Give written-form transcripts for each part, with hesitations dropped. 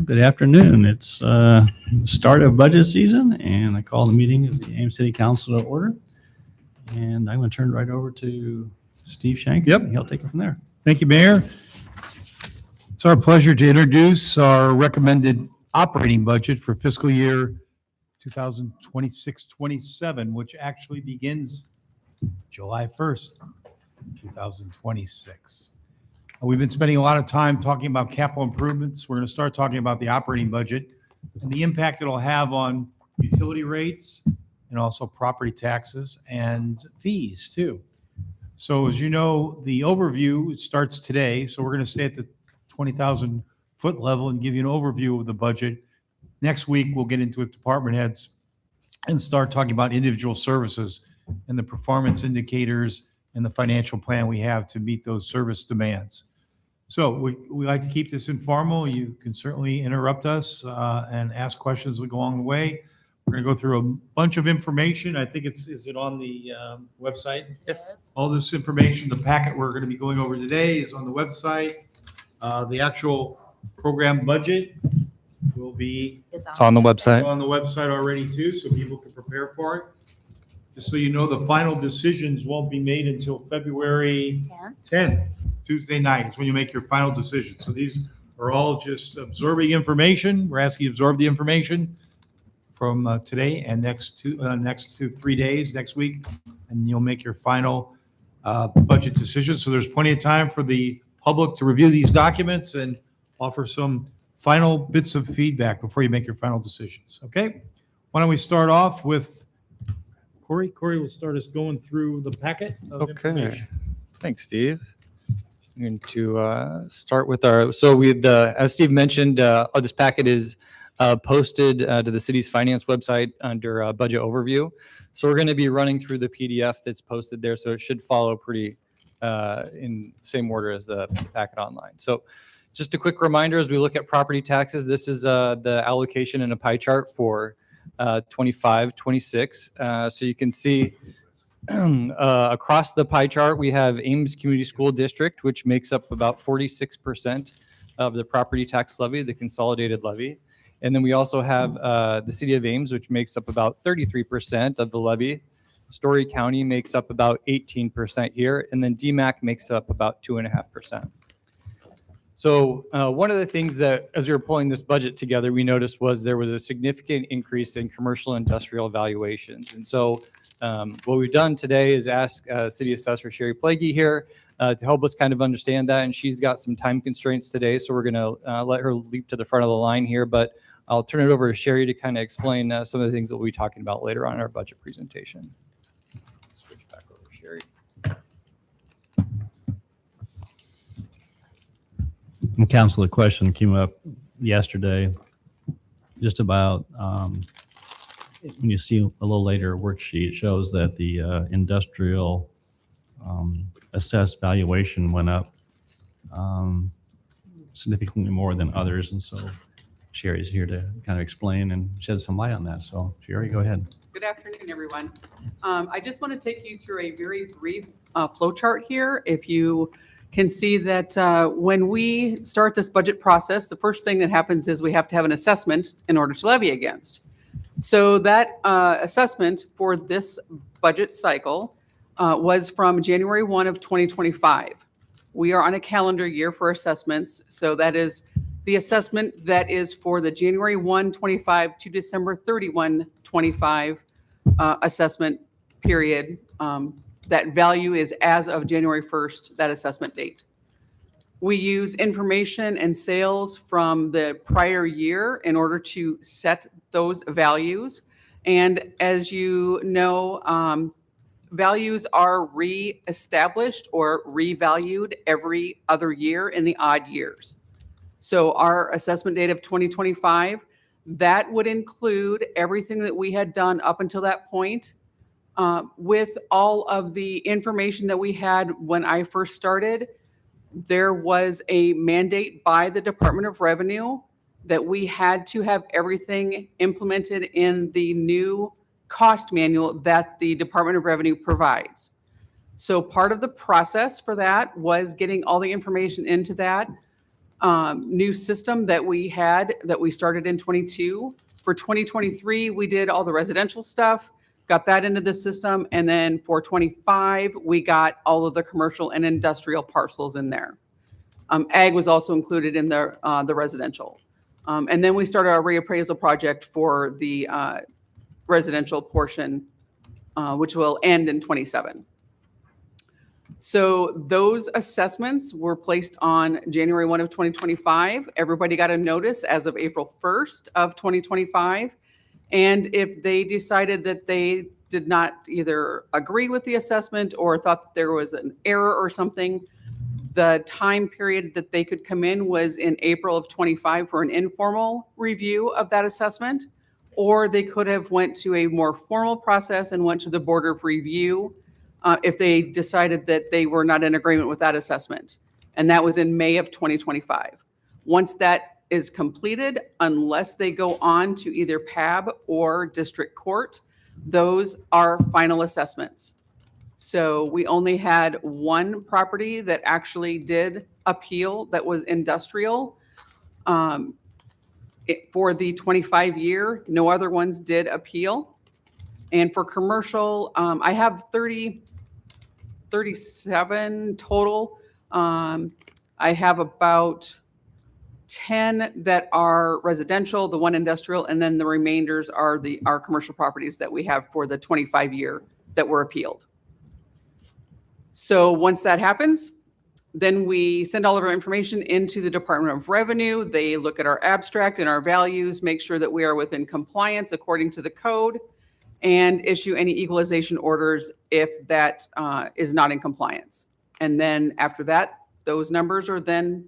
Good afternoon. It's the start of budget season, and I call the meeting of the Ames City Council to order. And I'm going to turn it right over to Steve Shank. Yep. He'll take it from there. Thank you, Mayor. It's our pleasure to introduce our recommended operating budget for fiscal year 2026-27, which actually begins July 1st, 2026. We've been spending a lot of time talking about capital improvements. We're going to start talking about the operating budget and the impact it'll have on utility rates and also property taxes and fees too. So as you know, the overview starts today. So we're going to stay at the 20,000 foot level and give you an overview of the budget. Next week, we'll get into it, department heads, and start talking about individual services and the performance indicators and the financial plan we have to meet those service demands. So we like to keep this informal. You can certainly interrupt us and ask questions as we go along the way. We're going to go through a bunch of information. I think is it on the website? Yes. All this information, the packet we're going to be going over today is on the website. The actual program budget will be It's on the website. on the website already too, so people can prepare for it. Just so you know, the final decisions won't be made until February 10th, Tuesday night is when you make your final decision. So these are all just absorbing information. We're asking you to absorb the information from today and next 3 days, next week, and you'll make your final budget decision. So there's plenty of time for the public to review these documents and offer some final bits of feedback before you make your final decisions. Okay? Why don't we start off with Corey? Corey will start us going through the packet of information. Thanks, Steve. I'm going to start with as Steve mentioned, this packet is posted to the city's finance website under budget overview. So we're going to be running through the PDF that's posted there. So it should follow pretty in the same order as the packet online. So just a quick reminder, as we look at property taxes, this is the allocation in a pie chart for 25-26. So you can see across the pie chart, we have Ames Community School District, which makes up about 46% of the property tax levy, the consolidated levy. And then we also have the city of Ames, which makes up about 33% of the levy. Story County makes up about 18% here, and then DMAC makes up about 2.5%. So one of the things that, as we were pulling this budget together, we noticed was there was a significant increase in commercial industrial valuations. And so what we've done today is ask City Assessor Sherry Plaguey here to help us kind of understand that. And she's got some time constraints today, so we're going to let her leap to the front of the line here. But I'll turn it over to Sherry to kind of explain some of the things that we'll be talking about later on in our budget presentation. Switch back over to Sherry. And Council, a question came up yesterday just about when you see a little later worksheet, it shows that the industrial assessed valuation went up significantly more than others. And so Sherry's here to kind of explain and shed some light on that. So Sherry, go ahead. Good afternoon, everyone. I just want to take you through a very brief flow chart here. If you can see that when we start this budget process, the first thing that happens is we have to have an assessment in order to levy against. So that assessment for this budget cycle was from January 1 of 2025. We are on a calendar year for assessments. So that is the assessment that is for the January 1, 25 to December 31, 25 assessment period. That value is as of January 1st, that assessment date. We use information and sales from the prior year in order to set those values. And as you know, values are re-established or revalued every other year in the odd years. So our assessment date of 2025, that would include everything that we had done up until that point. With all of the information that we had when I first started, there was a mandate by the Department of Revenue that we had to have everything implemented in the new cost manual that the Department of Revenue provides. So part of the process for that was getting all the information into that. new system that we started in 22. For 2023, we did all the residential stuff, got that into the system. And then for 25, we got all of the commercial and industrial parcels in there. Ag was also included in the residential. And then we started our reappraisal project for the residential portion, which will end in 27. So those assessments were placed on January 1 of 2025. Everybody got a notice as of April 1st of 2025. And if they decided that they did not either agree with the assessment or thought that there was an error or something, the time period that they could come in was in April of 25 for an informal review of that assessment, or they could have went to a more formal process and went to the Board of Review if they decided that they were not in agreement with that assessment. And that was in May of 2025. Once that is completed, unless they go on to either PAB or district court, those are final assessments. So we only had one property that actually did appeal that was industrial. For the 25 year, no other ones did appeal. And for commercial, I have 37 total. I have about 10 that are residential, the one industrial, and then the remainders are our commercial properties that we have for the 25 year that were appealed. So once that happens, then we send all of our information into the Department of Revenue. They look at our abstract and our values, make sure that we are within compliance according to the code, and issue any equalization orders if that is not in compliance. And then after that, those numbers are then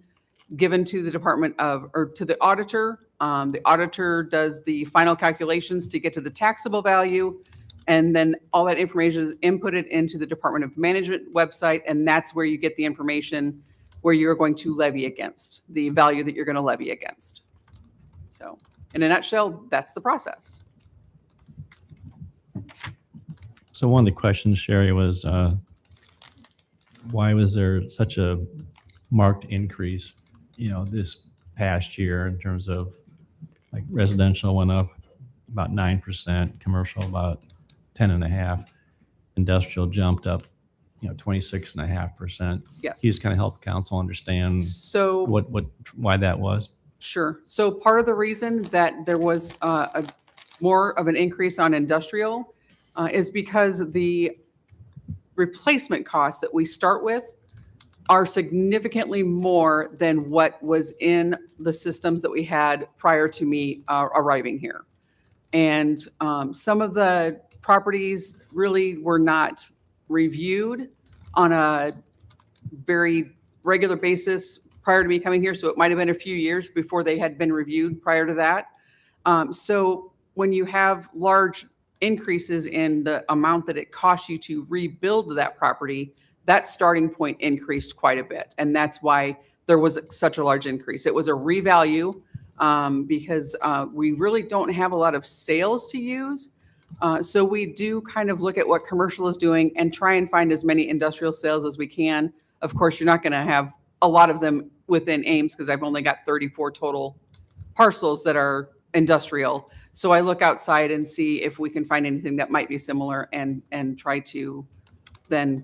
given to the to the auditor. The auditor does the final calculations to get to the taxable value. And then all that information is inputted into the Department of Management website. And that's where you get the information where you're going to levy against, the value that you're going to levy against. So in a nutshell, that's the process. So one of the questions, Sherry, was why was there such a marked increase, this past year in terms of like residential went up about 9%, commercial about 10.5%, industrial jumped up, 26.5%. Yes. Can you just kind of help council understand So why that was? Sure. So part of the reason that there was a more of an increase on industrial is because the replacement costs that we start with are significantly more than what was in the systems that we had prior to me arriving here. And some of the properties really were not reviewed on a very regular basis prior to me coming here. So it might have been a few years before they had been reviewed prior to that. So when you have large increases in the amount that it costs you to rebuild that property, that starting point increased quite a bit. And that's why there was such a large increase. It was a revalue because we really don't have a lot of sales to use. So we do kind of look at what commercial is doing and try and find as many industrial sales as we can. Of course, you're not going to have a lot of them within Ames because I've only got 34 total parcels that are industrial. So I look outside and see if we can find anything that might be similar and try to then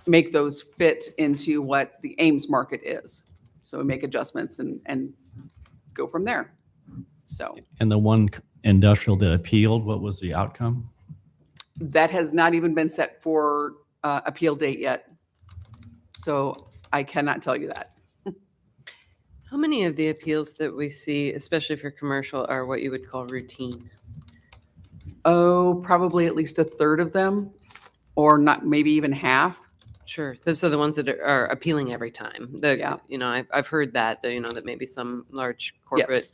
make those fit into what the Ames market is. So we make adjustments and go from there. So And the one industrial that appealed, what was the outcome? that has not even been set for appeal date yet. So I cannot tell you that. How many of the appeals that we see, especially for commercial, are what you would call routine? Oh, probably at least a third of them, or not, maybe even half. Sure. Those are the ones that are appealing every time. Yeah. I've heard that maybe some large corporate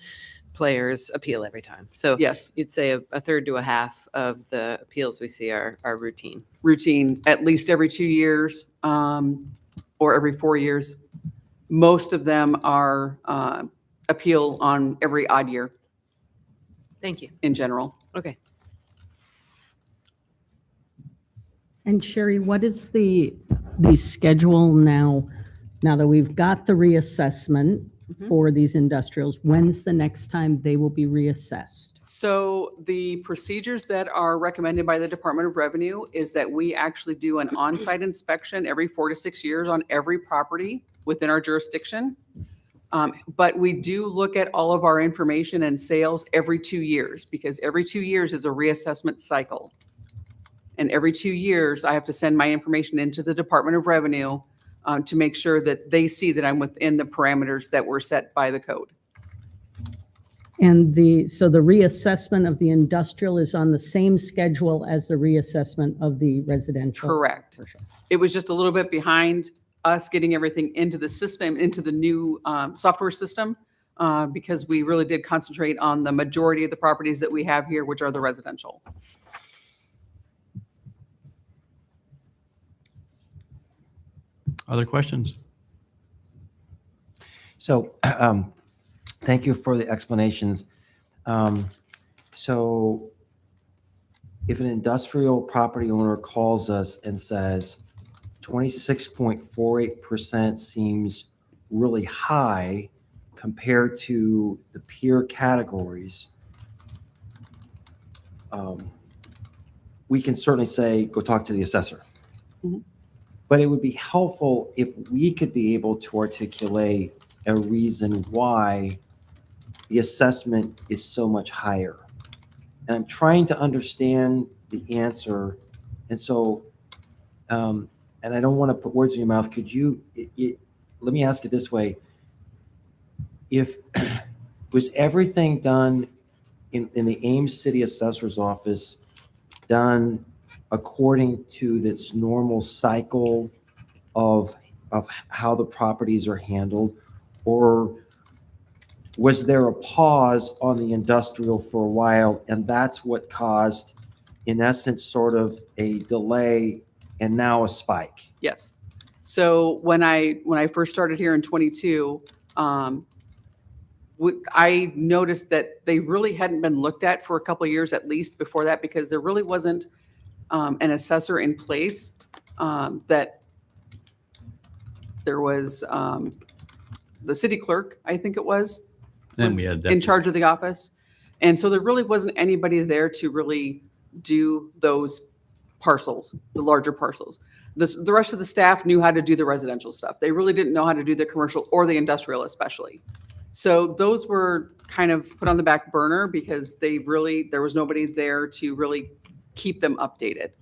players appeal every time. So Yes, you'd say a third to a half of the appeals we see are routine. routine, at least every 2 years or every 4 years. Most of them are appeal on every odd year Thank you. in general. Okay. And Sherry, what is the schedule now that we've got the reassessment for these industrials? When's the next time they will be reassessed? So the procedures that are recommended by the Department of Revenue is that we actually do an on-site inspection every 4 to 6 years on every property within our jurisdiction. But we do look at all of our information and sales every 2 years, because every 2 years is a reassessment cycle. And every 2 years, I have to send my information into the Department of Revenue to make sure that they see that I'm within the parameters that were set by the code. And so the reassessment of the industrial is on the same schedule as the reassessment of the residential? Correct. It was just a little bit behind us getting everything into the system, into the new software system, because we really did concentrate on the majority of the properties that we have here, which are the residential. Other questions? So, thank you for the explanations. So if an industrial property owner calls us and says 26.48% seems really high compared to the peer categories, we can certainly say, go talk to the assessor. Mhm. But it would be helpful if we could be able to articulate a reason why the assessment is so much higher. And I'm trying to understand the answer. And so, and I don't want to put words in your mouth. Could you, let me ask it this way. If, was everything done in the Ames City Assessor's Office done according to this normal cycle of how the properties are handled? Or was there a pause on the industrial for a while, and that's what caused, in essence, sort of a delay and now a spike? Yes. So when I first started here in 22, I noticed that they really hadn't been looked at for a couple of years at least before that, because there really wasn't an assessor in place. That there was the city clerk, I think it was, Then we had in charge of the office. And so there really wasn't anybody there to really do those parcels, the larger parcels. The rest of the staff knew how to do the residential stuff. They really didn't know how to do the commercial or the industrial especially. So those were kind of put on the back burner because there was nobody there to really keep them updated.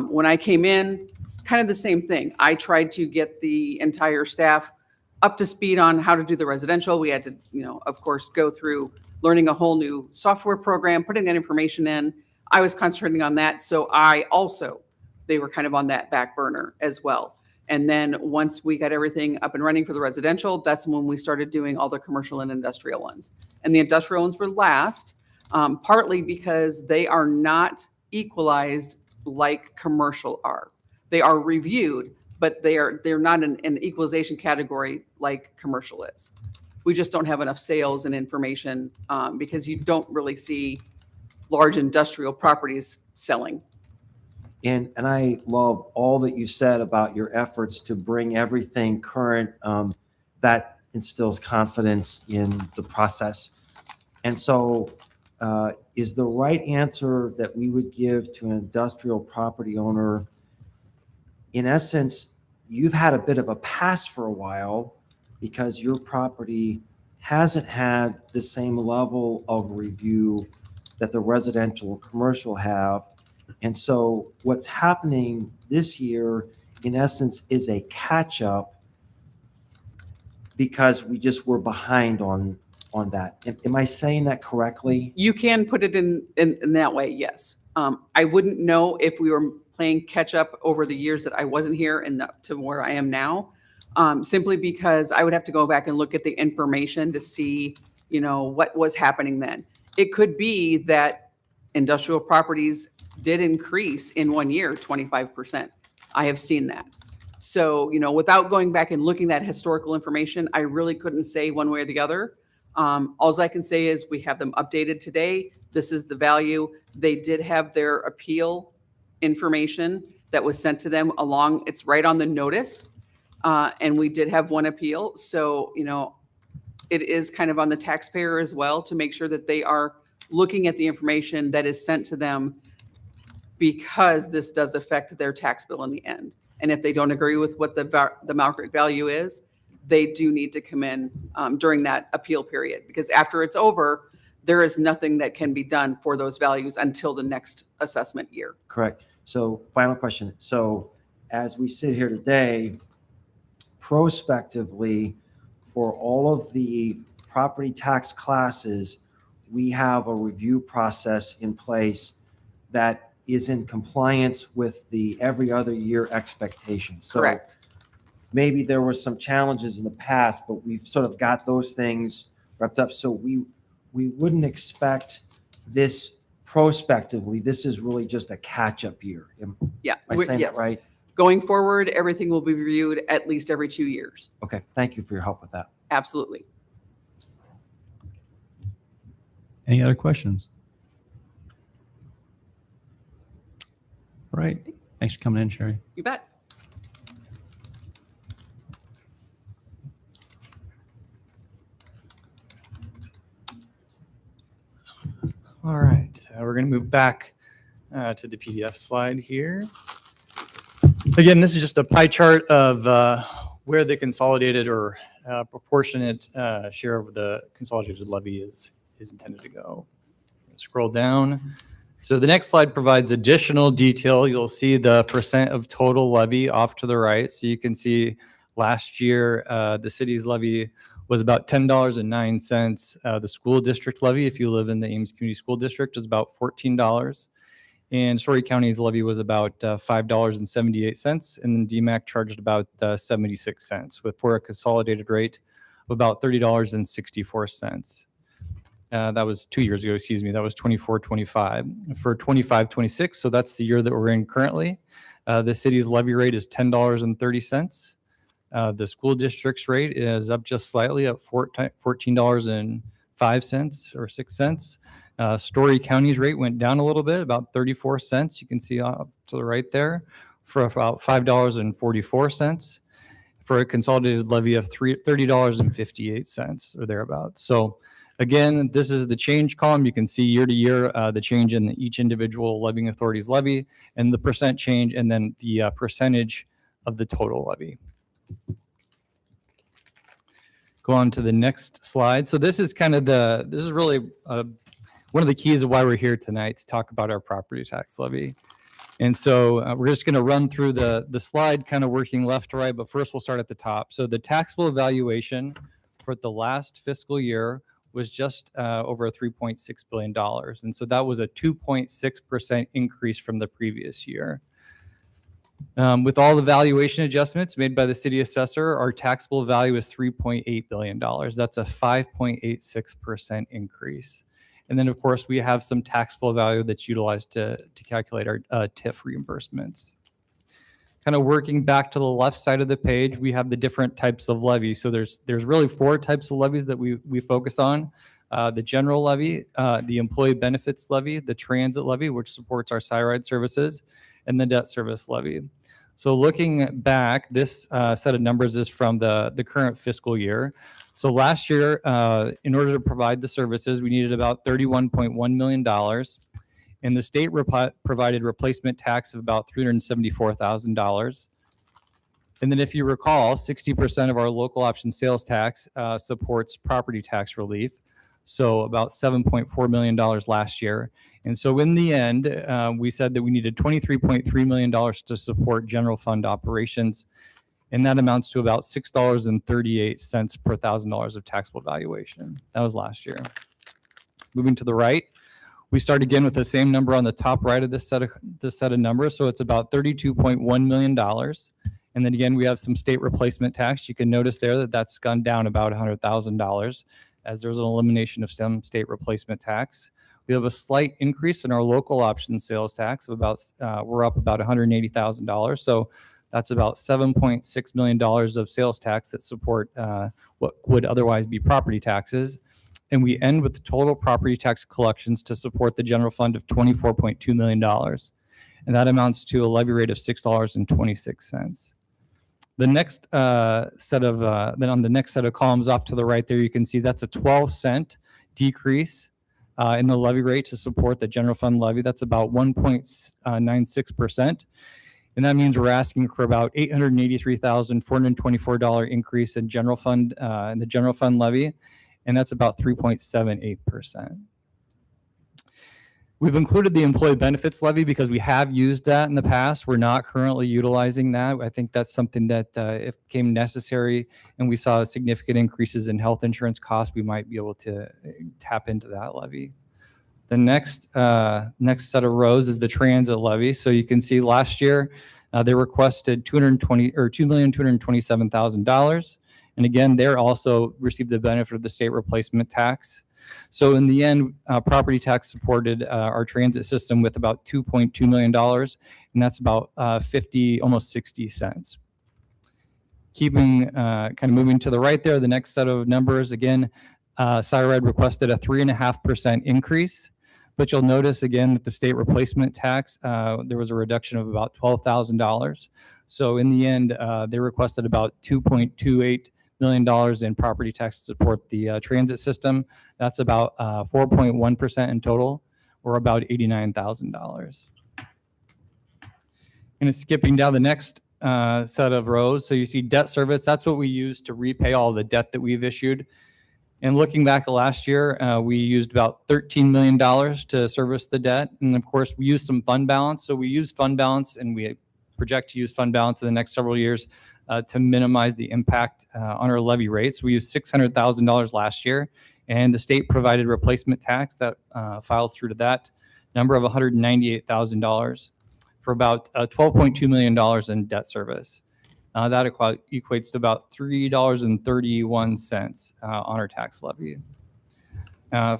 When I came in, it's kind of the same thing. I tried to get the entire staff up to speed on how to do the residential. We had to, of course, go through learning a whole new software program, putting that information in. I was concentrating on that. So they were kind of on that back burner as well. And then once we got everything up and running for the residential, that's when we started doing all the commercial and industrial ones. And the industrial ones were last, partly because they are not equalized like commercial are. They are reviewed, but they're not an equalization category like commercial is. We just don't have enough sales and information because you don't really see large industrial properties selling. And I love all that you said about your efforts to bring everything current. That instills confidence in the process. And so is the right answer that we would give to an industrial property owner, in essence, you've had a bit of a pass for a while because your property hasn't had the same level of review that the residential and commercial have. And so what's happening this year, in essence, is a catch up because we just were behind on that. Am I saying that correctly? You can put it in that way, yes. I wouldn't know if we were playing catch up over the years that I wasn't here and to where I am now, simply because I would have to go back and look at the information to see, what was happening then. It could be that industrial properties did increase in 1 year, 25%. I have seen that. So, without going back and looking at historical information, I really couldn't say one way or the other. All I can say is we have them updated today. This is the value. They did have their appeal information that was sent to them along. It's right on the notice. And we did have one appeal. So, it is kind of on the taxpayer as well to make sure that they are looking at the information that is sent to them, because this does affect their tax bill in the end. And if they don't agree with what the market value is, they do need to come in during that appeal period, because after it's over, there is nothing that can be done for those values until the next assessment year. Correct. So final question. So as we sit here today, prospectively, for all of the property tax classes, we have a review process in place that is in compliance with the every other year expectations. So Correct. maybe there were some challenges in the past, but we've sort of got those things wrapped up. So we wouldn't expect this prospectively. This is really just a catch-up year. Am Yeah. I saying that yes. right? Going forward, everything will be reviewed at least every 2 years. Okay, thank you for your help with that. Absolutely. Any other questions? All right. Thanks for coming in, Sherry. You bet. All right, we're going to move back to the PDF slide here. Again, this is just a pie chart of where the consolidated or proportionate share of the consolidated levy is intended to go. Scroll down. So the next slide provides additional detail. You'll see the percent of total levy off to the right. So you can see last year the city's levy was about $10.09. The school district levy, if you live in the Ames Community School District, is about $14. And Story County's levy was about $5.78. And then DMAC charged about 76 cents, for a consolidated rate of about $30.64. That was 2 years ago, excuse me. That was 24-25. For 25-26, so that's the year that we're in currently, the city's levy rate is $10.30. The school district's rate is up just slightly at $14.05 or 6 cents. Story County's rate went down a little bit, about 34 cents. You can see to the right there, for about $5.44 for a consolidated levy of $30.58 or thereabouts. So again, this is the change column. You can see year to year the change in each individual levying authority's levy and the percent change, and then the percentage of the total levy. Go on to the next slide. So this is kind of this is really one of the keys of why we're here tonight, to talk about our property tax levy. And so we're just going to run through the slide, kind of working left to right, but first we'll start at the top. So the taxable evaluation for the last fiscal year was just over $3.6 billion. And so that was a 2.6% increase from the previous year. With all the valuation adjustments made by the city assessor, our taxable value is $3.8 billion. That's a 5.86% increase. And then, of course, we have some taxable value that's utilized to calculate our TIF reimbursements. Kind of working back to the left side of the page, we have the different types of levies. So there's really 4 types of levies that we focus on. The general levy, the employee benefits levy, the transit levy, which supports our SIRIDE services, and the debt service levy. So looking back, this set of numbers is from the current fiscal year. So last year, in order to provide the services, we needed about $31.1 million. And the state provided replacement tax of about $374,000. And then if you recall, 60% of our local option sales tax supports property tax relief. So about $7.4 million last year. And so in the end, we said that we needed $23.3 million to support general fund operations. And that amounts to about $6.38 per $1,000 of taxable valuation. That was last year. Moving to the right, we start again with the same number on the top right of this set of numbers. So it's about $32.1 million. And then again, we have some state replacement tax. You can notice there that that's gone down about $100,000 as there's an elimination of some state replacement tax. We have a slight increase in our local option sales tax of about, we're up about $180,000. So that's about $7.6 million of sales tax that support what would otherwise be property taxes. And we end with the total property tax collections to support the general fund of $24.2 million. And that amounts to a levy rate of $6.26. The next then on the next set of columns off to the right there, you can see that's a 12-cent decrease in the levy rate to support the general fund levy. That's about 1.96%. And that means we're asking for about $883,424 increase in general fund in the general fund levy, and that's about 3.78%. We've included the employee benefits levy because we have used that in the past. We're not currently utilizing that. I think that's something that if it became necessary and we saw significant increases in health insurance costs, we might be able to tap into that levy. The next set of rows is the transit levy. So you can see last year they requested $2,227,000, and again, they also received the benefit of the state replacement tax. So in the end, property tax supported our transit system with about $2.2 million, and that's about almost 60 cents. Keeping kind of moving to the right there, the next set of numbers, again, CyRed requested a 3.5% increase, but you'll notice again that the state replacement tax, there was a reduction of about $12,000. So in the end, they requested about $2.28 million in property tax to support the transit system. That's about 4.1% in total, or about $89,000. And it's skipping down the next set of rows. So you see debt service. That's what we use to repay all the debt that we've issued. And looking back to last year, we used about $13 million to service the debt. And of course, we used some fund balance. So we use fund balance, and we project to use fund balance in the next several years to minimize the impact on our levy rates. We used $600,000 last year, and the state provided replacement tax that files through to that number of $198,000 for about $12.2 million in debt service. That equates to about $3.31 on our tax levy.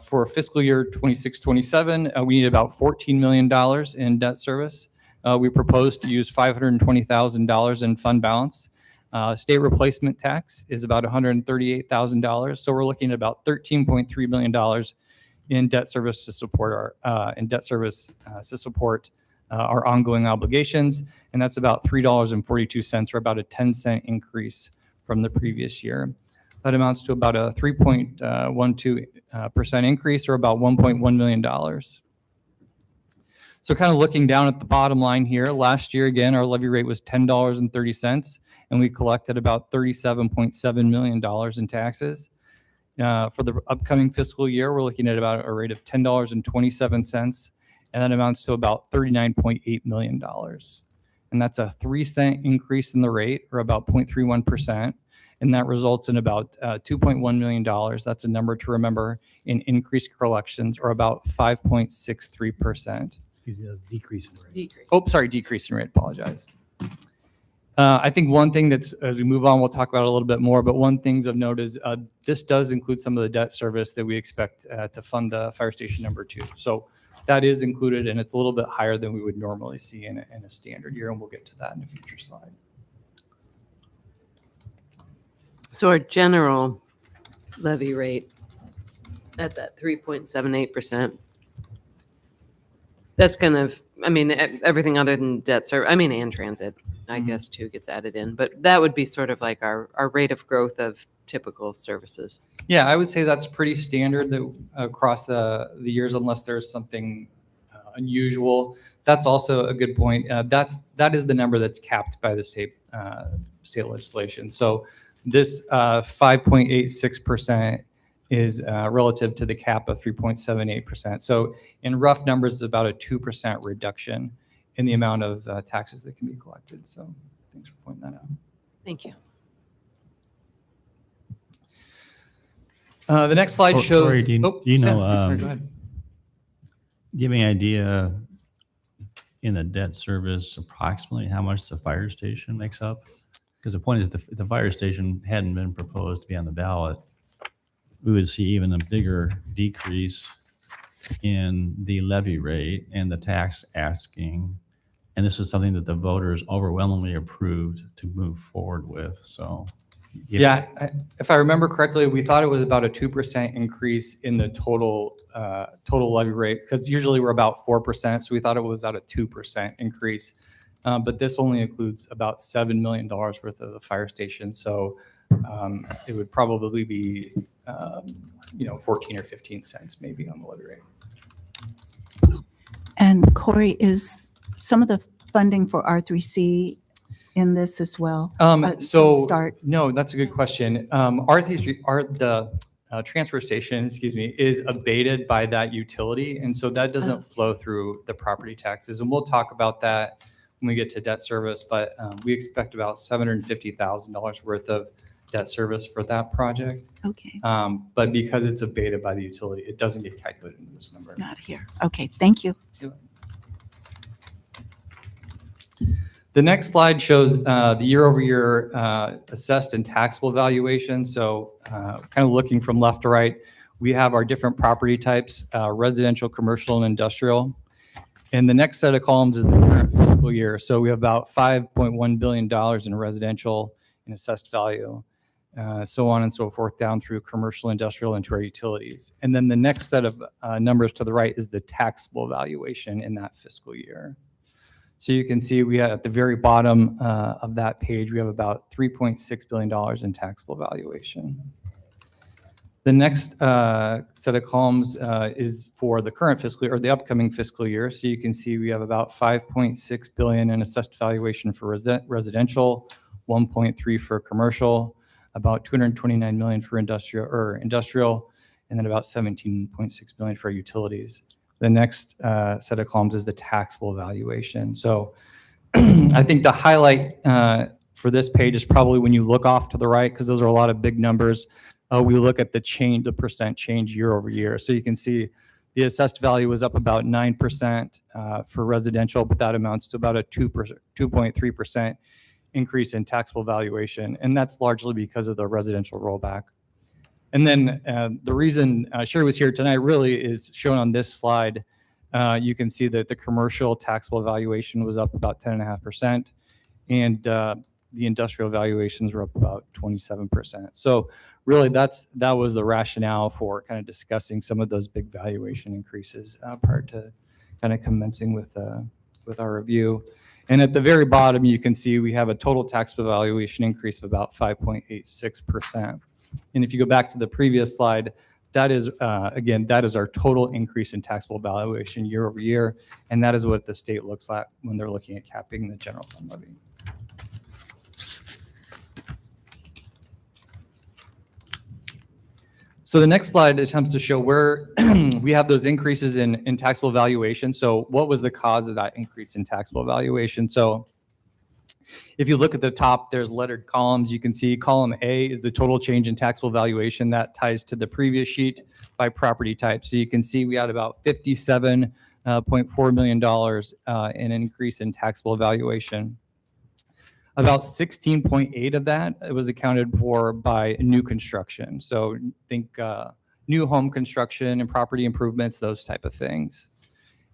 For fiscal year 26-27, we need about $14 million in debt service. We propose to use $520,000 in fund balance. State replacement tax is about $138,000. So we're looking at about $13.3 million in debt service to support our ongoing obligations, and that's about $3.42, or about a 10-cent increase from the previous year. That amounts to about a 3.12% increase, or about $1.1 million. So kind of looking down at the bottom line here, last year, again, our levy rate was $10.30, and we collected about $37.7 million in taxes. For the upcoming fiscal year, we're looking at about a rate of $10.27, and that amounts to about $39.8 million. And that's a 3-cent increase in the rate, or about 0.31%. And that results in about $2.1 million. That's a number to remember in increased collections, or about 5.63%. Decrease in rate. Decrease. Oh, sorry, decrease in rate, apologize. I think one thing that's, as we move on, we'll talk about it a little bit more, but one thing of note is this does include some of the debt service that we expect to fund the fire station number 2. So that is included, and it's a little bit higher than we would normally see in a standard year, and we'll get to that in a future slide. So our general levy rate at that 3.78%, that's kind of, I mean, everything other than debt service, I mean, and transit, I guess, too, gets added in. But that would be sort of like our rate of growth of typical services. Yeah, I would say that's pretty standard that across the years, unless there's something unusual. That's also a good point. That is the number that's capped by the state legislation. So this 5.86% is relative to the cap of 3.78%. So in rough numbers, it's about a 2% reduction in the amount of taxes that can be collected. So thanks for pointing that out. Thank you. The next slide shows. Corey, do you know, sorry, go ahead. do you have any idea in the debt service approximately how much the fire station makes up? Because the point is, if the fire station hadn't been proposed to be on the ballot, we would see even a bigger decrease in the levy rate and the tax asking. And this is something that the voters overwhelmingly approved to move forward with. So, if I remember correctly, we thought it was about a 2% increase in the total levy rate, because usually we're about 4%. So we thought it was about a 2% increase But this only includes about $7 million worth of the fire station. So it would probably be, 14 or 15 cents maybe on the levy rate. And Corey, is some of the funding for R3C in this as well? So Start. no, that's a good question. The transfer station, is abated by that utility, and so that doesn't flow through the property taxes. And we'll talk about that when we get to debt service. But we expect about $750,000 worth of debt service for that project. Okay, But because it's abated by the utility, it doesn't get calculated into this number. not here. Okay, thank you. The next slide shows the year-over-year assessed and taxable valuation. So kind of looking from left to right, we have our different property types, residential, commercial, and industrial. And the next set of columns is the current fiscal year. So we have about $5.1 billion in residential and assessed value, so on and so forth, down through commercial, industrial, and to our utilities. And then the next set of numbers to the right is the taxable valuation in that fiscal year. So you can see we have at the very bottom of that page, we have about $3.6 billion in taxable valuation. The next set of columns is for the current fiscal year or the upcoming fiscal year. So you can see we have about $5.6 billion in assessed valuation for residential, 1.3 for commercial, about $229 million for industrial, and then about $17.6 billion for utilities. The next set of columns is the taxable valuation. So I think the highlight for this page is probably when you look off to the right, because those are a lot of big numbers. We look at the percent change year over year. So you can see the assessed value was up about 9% for residential, but that amounts to about a 2.3% increase in taxable valuation. And that's largely because of the residential rollback. And then the reason Sherry was here tonight really is shown on this slide. You can see that the commercial taxable valuation was up about 10.5%, and the industrial valuations were up about 27%. So really that was the rationale for kind of discussing some of those big valuation increases prior to kind of commencing with our review. And at the very bottom, you can see we have a total taxable valuation increase of about 5.86%. And if you go back to the previous slide, that is, again, that is our total increase in taxable valuation year over year. And that is what the state looks like when they're looking at capping the general fund levy. So the next slide attempts to show where we have those increases in taxable valuation. So what was the cause of that increase in taxable valuation? So if you look at the top, there's lettered columns. You can see column A is the total change in taxable valuation. That ties to the previous sheet by property type. So you can see we had about $57.4 million in increase in taxable valuation. About 16.8 of that was accounted for by new construction. So think new home construction and property improvements, those type of things.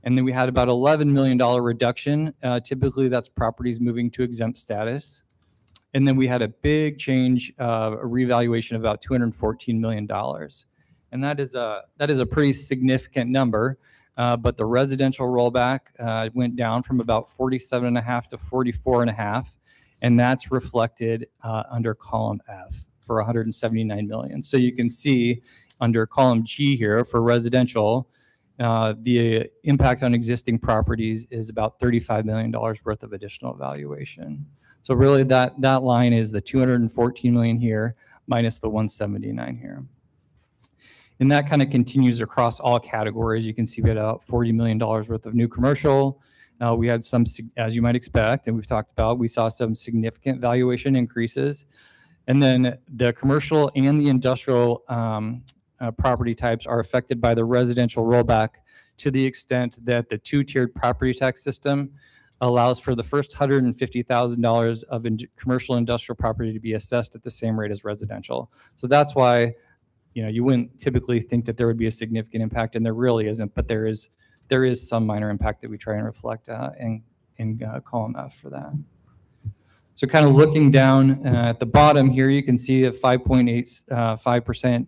And then we had about $11 million reduction. Typically, that's properties moving to exempt status. And then we had a big change, a revaluation of about $214 million. And that is a pretty significant number. But the residential rollback went down from about 47.5 to 44.5. And that's reflected under column F for $179 million. So you can see under column G here for residential, the impact on existing properties is about $35 million worth of additional valuation. So really that line is the $214 million here minus the $179 here. And that kind of continues across all categories. You can see we had about $40 million worth of new commercial. We had some, as you might expect, and we've talked about, we saw some significant valuation increases. And then the commercial and the industrial property types are affected by the residential rollback to the extent that the two-tiered property tax system allows for the first $150,000 of commercial industrial property to be assessed at the same rate as residential. So that's why, you wouldn't typically think that there would be a significant impact, and there really isn't, but there is some minor impact that we try and reflect in column F for that. So kind of looking down at the bottom here, you can see a 5.85%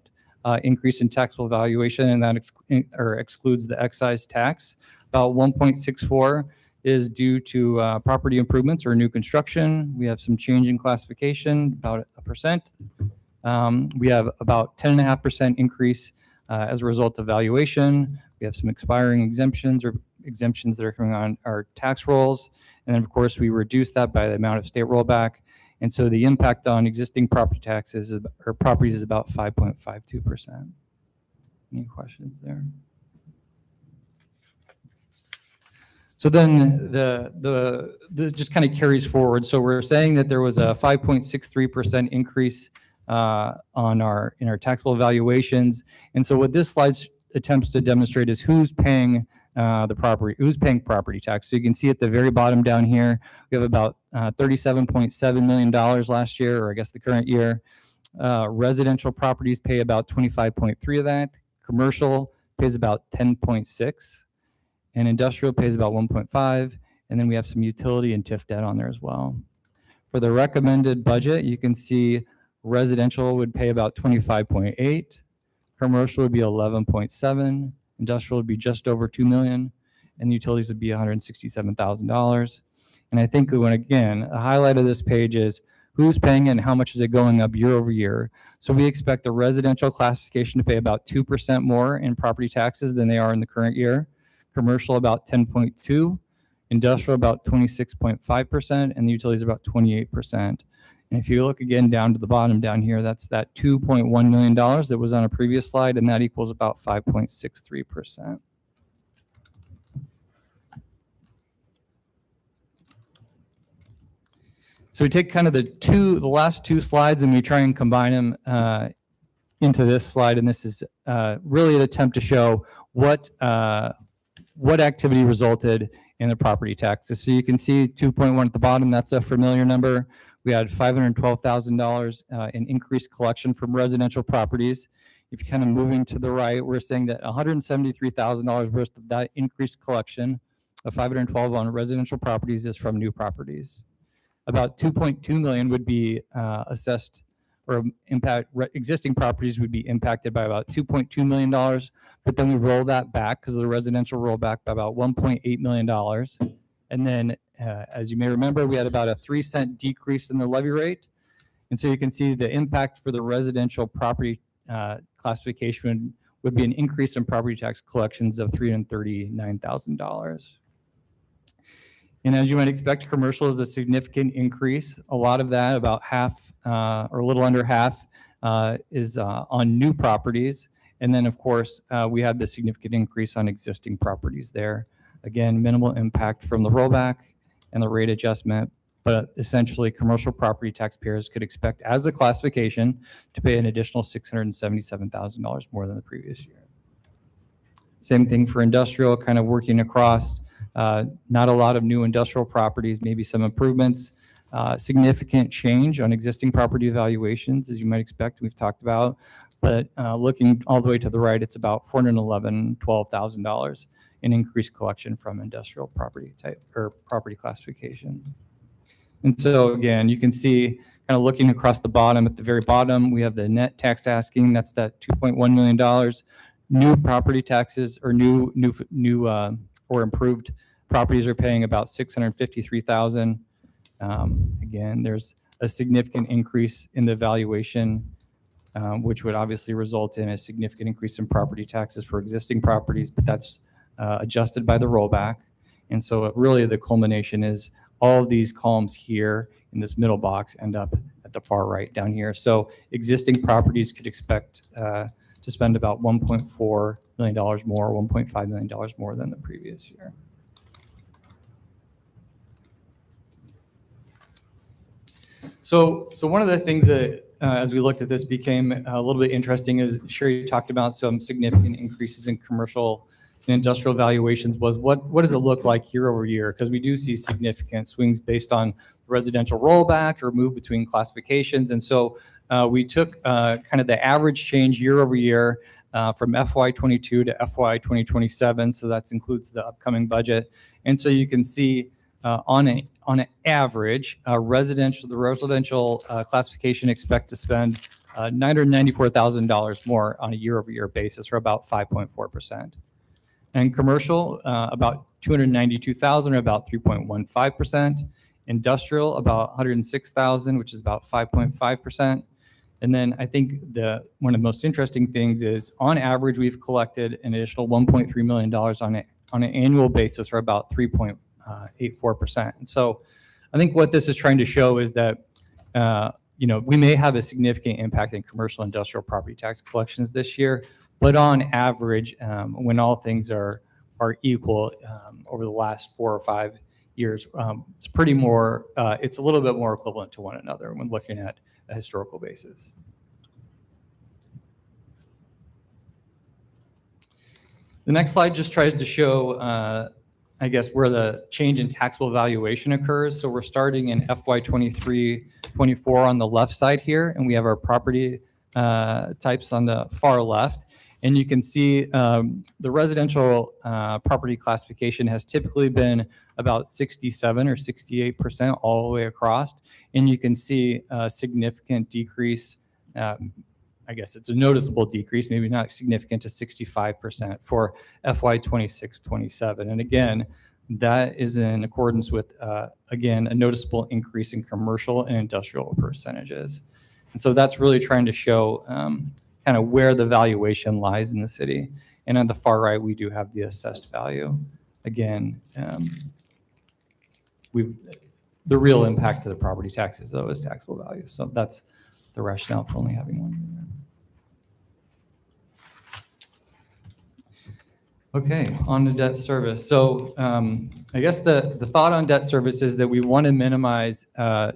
increase in taxable valuation, and that excludes the excise tax, about 1.64. is due to property improvements or new construction. We have some change in classification, about 1%. We have about 10.5% increase as a result of valuation. We have some expiring exemptions or exemptions that are coming on our tax rolls. And then, of course, we reduce that by the amount of state rollback. And so the impact on existing property taxes or properties is about 5.52%. Any questions there? So then the just kind of carries forward. So we're saying that there was a 5.63% increase in our taxable valuations. And so what this slide attempts to demonstrate is who's paying who's paying property tax. So you can see at the very bottom down here, we have about $37.7 million last year, or I guess the current year. Residential properties pay about 25.3 of that. Commercial pays about 10.6, and industrial pays about 1.5. And then we have some utility and TIF debt on there as well. For the recommended budget, you can see residential would pay about 25.8, commercial would be 11.7, industrial would be just over 2 million, and utilities would be $167,000. And I think again, a highlight of this page is who's paying and how much is it going up year over year. So we expect the residential classification to pay about 2% more in property taxes than they are in the current year. Commercial about 10.2, industrial about 26.5%, and the utilities about 28%. And if you look again down to the bottom down here, that's that $2.1 million that was on a previous slide, and that equals about 5.63%. So we take kind of the last two slides and we try and combine them into this slide, and this is really an attempt to show what activity resulted in the property taxes. So you can see 2.1 at the bottom, that's a familiar number. We had $512,000 in increased collection from residential properties. If you're kind of moving to the right, we're saying that $173,000 worth of that increased collection of 512 on residential properties is from new properties. About 2.2 million would be assessed or existing properties would be impacted by about $2.2 million, but then we roll that back because of the residential rollback by about $1.8 million. And then, as you may remember, we had about a 3-cent decrease in the levy rate. And so you can see the impact for the residential property classification would be an increase in property tax collections of $339,000. And as you might expect, commercial is a significant increase. A lot of that, about half or a little under half, is on new properties. And then, of course, we have the significant increase on existing properties there. Again, minimal impact from the rollback and the rate adjustment, but essentially commercial property taxpayers could expect as a classification to pay an additional $677,000 more than the previous year. Same thing for industrial, kind of working across. Not a lot of new industrial properties, maybe some improvements, significant change on existing property valuations, as you might expect, we've talked about. But looking all the way to the right, it's about $412,000 in increased collection from industrial property type or property classifications. And so again, you can see kind of looking across the bottom, at the very bottom, we have the net tax asking, that's that $2.1 million. New property taxes or new or improved properties are paying about $653,000. Again, there's a significant increase in the valuation, which would obviously result in a significant increase in property taxes for existing properties, but that's adjusted by the rollback. And so really the culmination is all of these columns here in this middle box end up at the far right down here. So existing properties could expect to spend about $1.4 million more, $1.5 million more than the previous year. So one of the things that, as we looked at this, became a little bit interesting is Sherry talked about some significant increases in commercial and industrial valuations. Was what does it look like year over year? Because we do see significant swings based on residential rollback or move between classifications. And so we took kind of the average change year over year from FY22 to FY 2027. So that includes the upcoming budget. And so you can see on an average, the residential classification expect to spend $994,000 more on a year over year basis, or about 5.4%. And commercial, about $292,000, or about 3.15%. Industrial, about $106,000, which is about 5.5%. And then I think one of the most interesting things is, on average, we've collected an additional $1.3 million on an annual basis, or about 3.84%. And so I think what this is trying to show is that we may have a significant impact in commercial industrial property tax collections this year, but on average, when all things are equal, over the last 4 or 5 years, it's a little bit more equivalent to one another when looking at a historical basis. The next slide just tries to show, I guess, where the change in taxable valuation occurs. So we're starting in FY 23-24 on the left side here, and we have our property types on the far left. And you can see the residential property classification has typically been about 67 or 68% all the way across. And you can see a significant decrease. I guess it's a noticeable decrease, maybe not significant, to 65% for FY 26-27. And again, that is in accordance with, again, a noticeable increase in commercial and industrial percentages. And so that's really trying to show kind of where the valuation lies in the city. And on the far right, we do have the assessed value. Again, the real impact to the property taxes, though, is taxable value. So that's the rationale for only having one. Okay, on to debt service. So I guess the thought on debt service is that we want to minimize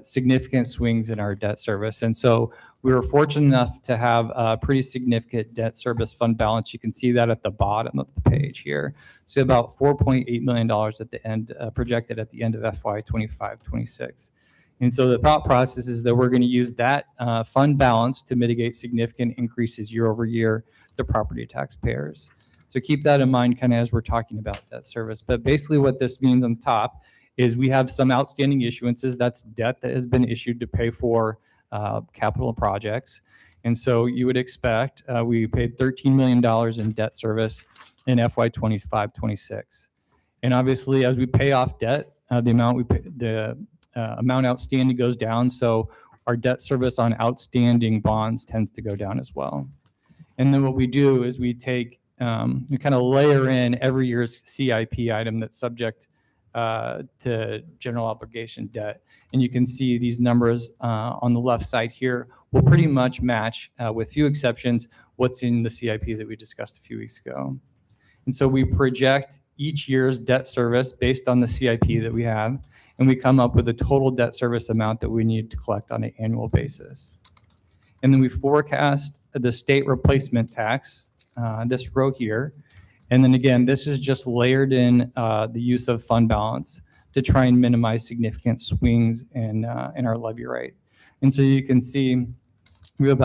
significant swings in our debt service. And so we were fortunate enough to have a pretty significant debt service fund balance. You can see that at the bottom of the page here. So about $4.8 million at the end, projected at the end of FY 25-26. And so the thought process is that we're going to use that fund balance to mitigate significant increases year over year to property taxpayers. So keep that in mind kind of as we're talking about debt service. But basically what this means on top is we have some outstanding issuances. That's debt that has been issued to pay for capital projects. And so you would expect, we paid $13 million in debt service in FY 25-26. And obviously as we pay off debt, the amount outstanding goes down. So our debt service on outstanding bonds tends to go down as well. And then what we do is we take, we kind of layer in every year's CIP item that's subject to general obligation debt. And you can see these numbers on the left side here will pretty much match, with few exceptions, what's in the CIP that we discussed a few weeks ago. And so we project each year's debt service based on the CIP that we have, and we come up with a total debt service amount that we need to collect on an annual basis. And then we forecast the state replacement tax, this row here. And then again, this is just layered in the use of fund balance to try and minimize significant swings in our levy rate. And so you can see we're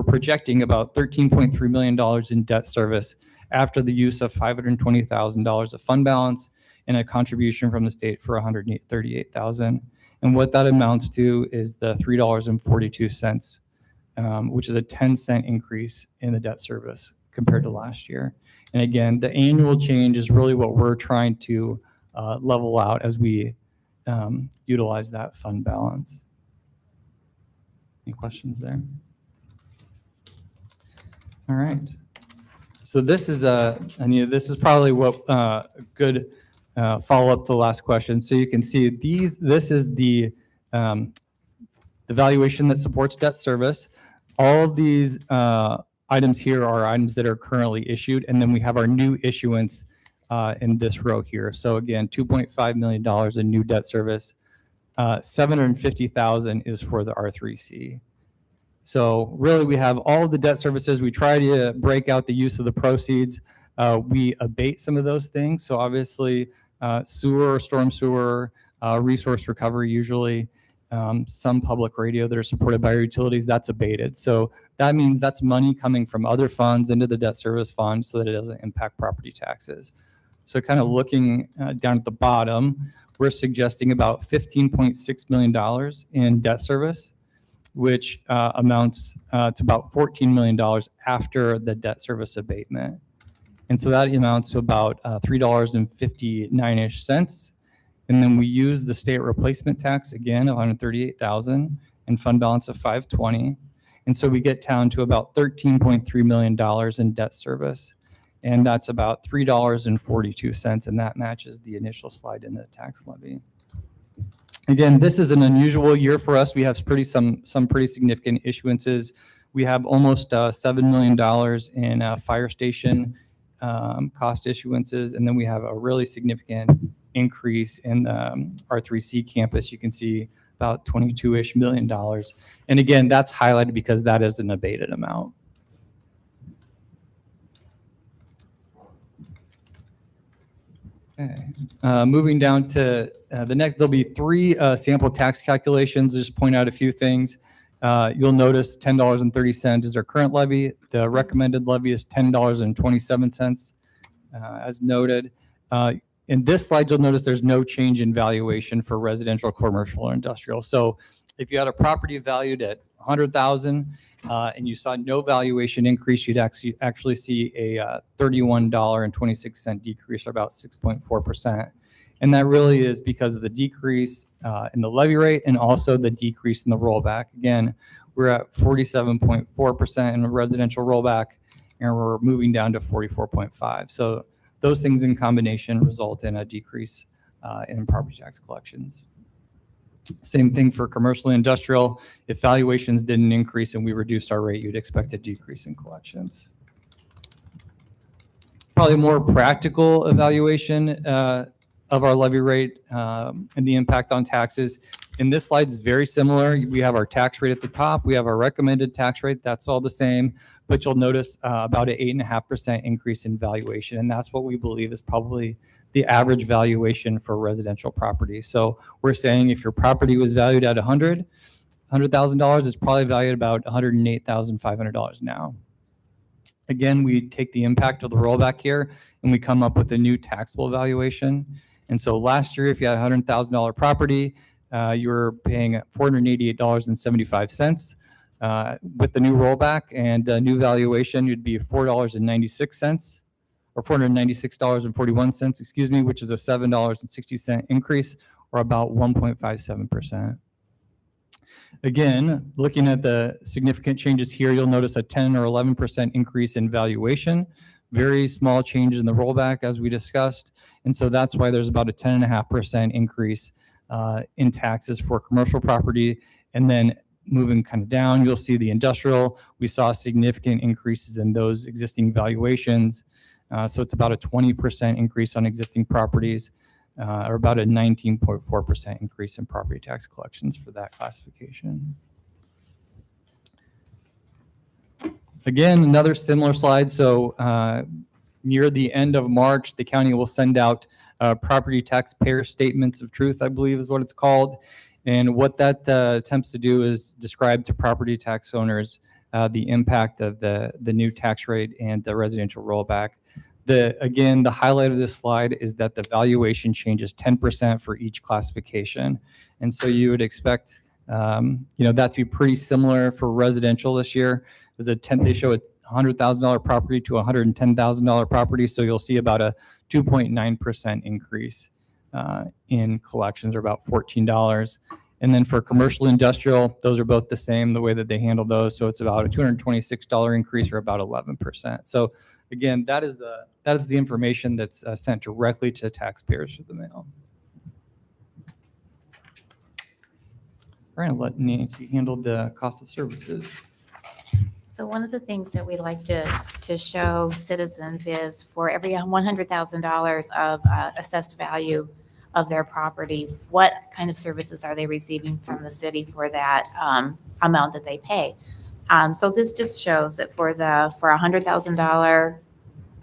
projecting about $13.3 million in debt service after the use of $520,000 of fund balance and a contribution from the state for $138,000. And what that amounts to is the $3.42, which is a 10-cent increase in the debt service compared to last year. And again, the annual change is really what we're trying to level out as we utilize that fund balance. Any questions there? All right. So this is Anita, this is probably what a good follow-up to the last question. So you can see this is the valuation that supports debt service. All of these items here are items that are currently issued, and then we have our new issuance in this row here. So again, $2.5 million in new debt service. $750,000 is for the R3C. So really, we have all of the debt services. We try to break out the use of the proceeds. We abate some of those things. So obviously, sewer, storm sewer, resource recovery usually. Some public radio that are supported by our utilities, that's abated. So that means that's money coming from other funds into the debt service fund so that it doesn't impact property taxes. So kind of looking down at the bottom, we're suggesting about $15.6 million in debt service, which amounts to about $14 million after the debt service abatement. And so that amounts to about $3.59-ish cents. And then we use the state replacement tax again of 138,000 and fund balance of 520. And so we get down to about $13.3 million in debt service. And that's about $3.42. And that matches the initial slide in the tax levy. Again, this is an unusual year for us. We have some pretty significant issuances. We have almost $7 million in fire station cost issuances. And then we have a really significant increase in our 3C campus. You can see about $22-ish million. And again, that's highlighted because that is an abated amount. Okay. Moving down to the next, there'll be three sample tax calculations. Just point out a few things. You'll notice $10.30 is our current levy. The recommended levy is $10.27, as noted. In this slide, you'll notice there's no change in valuation for residential, commercial, or industrial. So if you had a property valued at $100,000 and you saw no valuation increase, you'd actually see a $31.26 decrease, or about 6.4%. And that really is because of the decrease in the levy rate and also the decrease in the rollback. Again, we're at 47.4% in residential rollback, and we're moving down to 44.5%. So those things in combination result in a decrease in property tax collections. Same thing for commercial and industrial. If valuations didn't increase and we reduced our rate, you'd expect a decrease in collections. Probably more practical evaluation of our levy rate and the impact on taxes. In this slide is very similar. We have our tax rate at the top. We have our recommended tax rate. That's all the same, but you'll notice about an 8.5% increase in valuation. And that's what we believe is probably the average valuation for residential property. So we're saying if your property was valued at $100,000, it's probably valued about $108,500 now. Again, we take the impact of the rollback here and we come up with a new taxable valuation. And so last year, if you had a $100,000 property, you were paying $488.75. With the new rollback and new valuation, you'd be $4.96 or $496.41, excuse me, which is a $7.60 increase, or about 1.57%. Again, looking at the significant changes here, you'll notice a 10 or 11% increase in valuation, very small changes in the rollback as we discussed. And so that's why there's about a 10.5% increase in taxes for commercial property. And then moving kind of down, you'll see the industrial. We saw significant increases in those existing valuations. So it's about a 20% increase on existing properties, or about a 19.4% increase in property tax collections for that classification. Again, another similar slide. So near the end of March, the county will send out property taxpayer statements of truth, I believe is what it's called. And what that attempts to do is describe to property tax owners the impact of the new tax rate and the residential rollback. Again, the highlight of this slide is that the valuation changes 10% for each classification. And so you would expect that to be pretty similar for residential this year. They show a $100,000 property to a $110,000 property. So you'll see about a 2.9% increase in collections, or about $14. And then for commercial industrial, those are both the same, the way that they handle those. So it's about a $226 increase, or about 11%. So again, that is the information that's sent directly to taxpayers through the mail. We're going to let Nancy handle the cost of services. So one of the things that we like to show citizens is for every $100,000 of assessed value of their property, what kind of services are they receiving from the city for that amount that they pay? So this just shows that for $100,000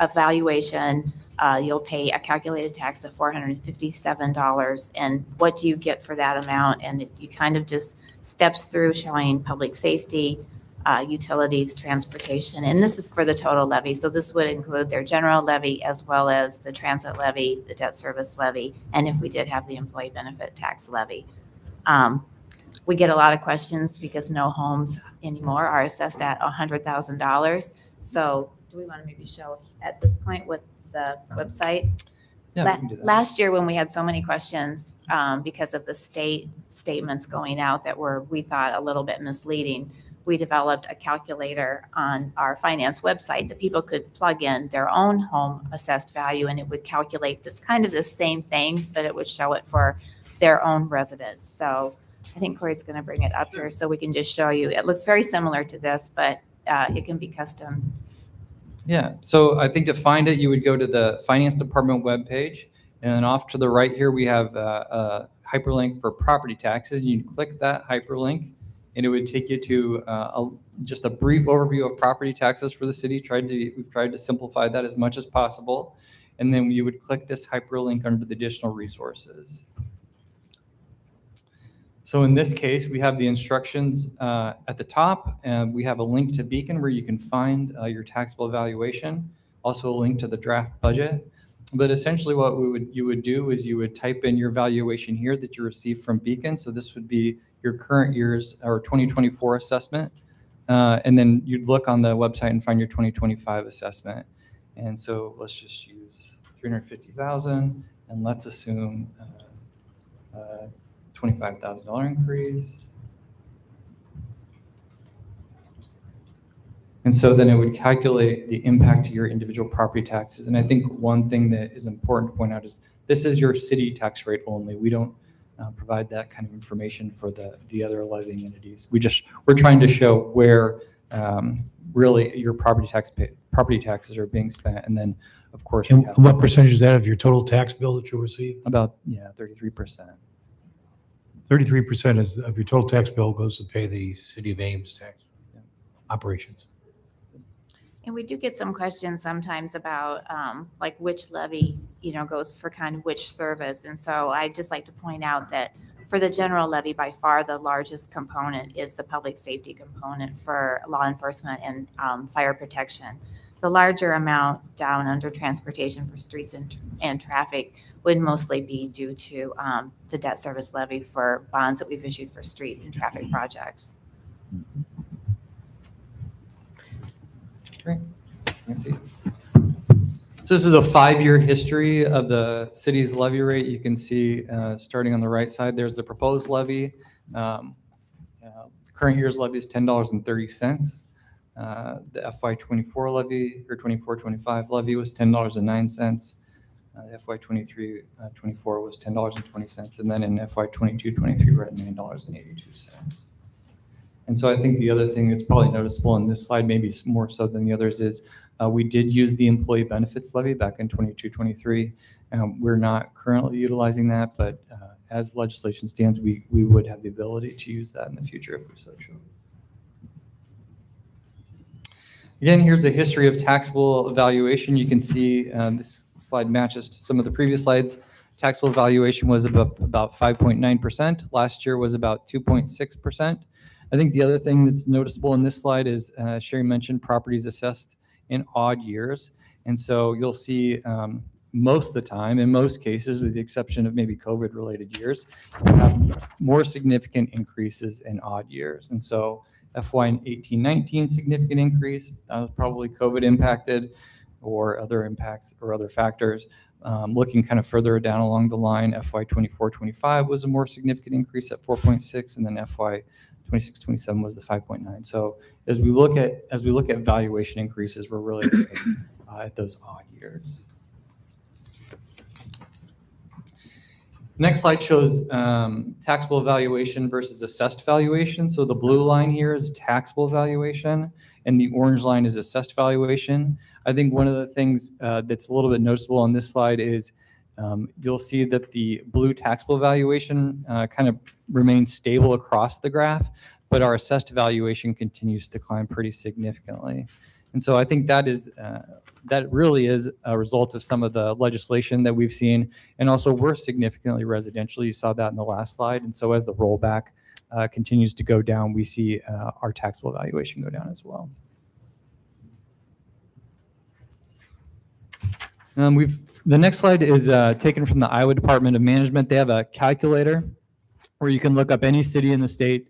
evaluation, you'll pay a calculated tax of $457. And what do you get for that amount? And you kind of just steps through showing public safety, utilities, transportation, and this is for the total levy. So this would include their general levy as well as the transit levy, the debt service levy, and if we did have the employee benefit tax levy. We get a lot of questions because no homes anymore are assessed at $100,000. So do we want to maybe show at this point with the website? Yeah, we can do that. Last year, when we had so many questions because of the state statements going out that were, we thought, a little bit misleading, we developed a calculator on our finance website that people could plug in their own home assessed value, and it would calculate this kind of the same thing, but it would show it for their own residents. So I think Corey's going to bring it up here so we can just show you. It looks very similar to this, but it can be custom. Yeah, so I think to find it, you would go to the Finance Department webpage, and then off to the right here, we have a hyperlink for property taxes. You click that hyperlink, and it would take you to just a brief overview of property taxes for the city. We've tried to simplify that as much as possible, and then you would click this hyperlink under the additional resources. So in this case, we have the instructions at the top, and we have a link to Beacon where you can find your taxable valuation, also a link to the draft budget. But essentially what you would do is you would type in your valuation here that you received from Beacon. So this would be your current year's or 2024 assessment. And then you'd look on the website and find your 2025 assessment. And so let's just use 350,000, and let's assume $25,000 increase. And so then it would calculate the impact to your individual property taxes. And I think one thing that is important to point out is this is your city tax rate only. We don't provide that kind of information for the other levying entities. We're trying to show where really your property taxes are being spent. And then of course, we And have what percentage is that of your total tax bill that you'll receive? about 33%. 33% of your total tax bill goes to pay the city of Ames tax operations. And we do get some questions sometimes about like which levy, goes for kind of which service. And so I'd just like to point out that for the general levy, by far the largest component is the public safety component for law enforcement and fire protection. The larger amount down under transportation for streets and traffic would mostly be due to the debt service levy for bonds that we've issued for street and traffic projects. Great. Nancy. So this is a 5-year history of the city's levy rate. You can see starting on the right side, there's the proposed levy. Current year's levy is $10.30. The FY24 levy or 24-25 levy was $10.09. The FY23-24 was $10.20, and then in FY22-23 we're at $9.82. And so I think the other thing that's probably noticeable in this slide, maybe more so than the others, is we did use the employee benefits levy back in 22-23. We're not currently utilizing that, but as legislation stands, we would have the ability to use that in the future if we so chose. Again, here's a history of taxable valuation. You can see this slide matches to some of the previous slides. Taxable valuation was about 5.9%. Last year was about 2.6%. I think the other thing that's noticeable in this slide is Sherry mentioned properties assessed in odd years. And so you'll see most of the time, in most cases, with the exception of maybe COVID-related years, you have more significant increases in odd years. And so FY 18-19 significant increase, that was probably COVID impacted or other impacts or other factors. Looking kind of further down along the line, FY 24-25 was a more significant increase at 4.6, and then FY 26-27 was the 5.9. So as we look at valuation increases, we're really looking at those odd years. Next slide shows taxable valuation versus assessed valuation. So the blue line here is taxable valuation, and the orange line is assessed valuation. I think one of the things that's a little bit noticeable on this slide is you'll see that the blue taxable valuation kind of remains stable across the graph, but our assessed valuation continues to climb pretty significantly. And so I think that really is a result of some of the legislation that we've seen, and also we're significantly residential. You saw that in the last slide. And so as the rollback continues to go down, we see our taxable valuation go down as well. The next slide is taken from the Iowa Department of Management. They have a calculator where you can look up any city in the state,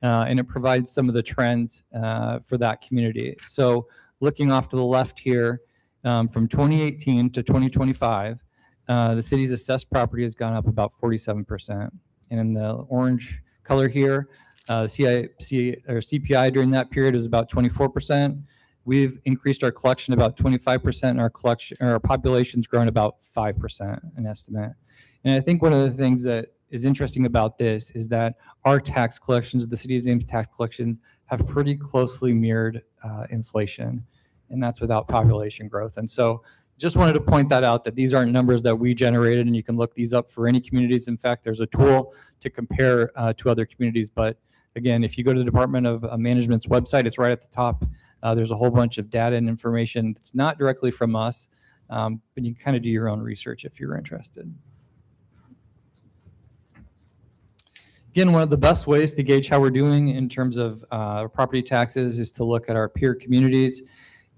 and it provides some of the trends for that community. So looking off to the left here, from 2018 to 2025, the city's assessed property has gone up about 47%. And in the orange color here, CPI during that period is about 24%. We've increased our collection about 25%, and our population's grown about 5%, an estimate. And I think one of the things that is interesting about this is that our tax collections, the city of Ames tax collections, have pretty closely mirrored inflation, and that's without population growth. And so just wanted to point that out, that these aren't numbers that we generated, and you can look these up for any communities. In fact, there's a tool to compare to other communities. But again, if you go to the Department of Management's website, it's right at the top. There's a whole bunch of data and information that's not directly from us, but you can kind of do your own research if you're interested. Again, one of the best ways to gauge how we're doing in terms of property taxes is to look at our peer communities.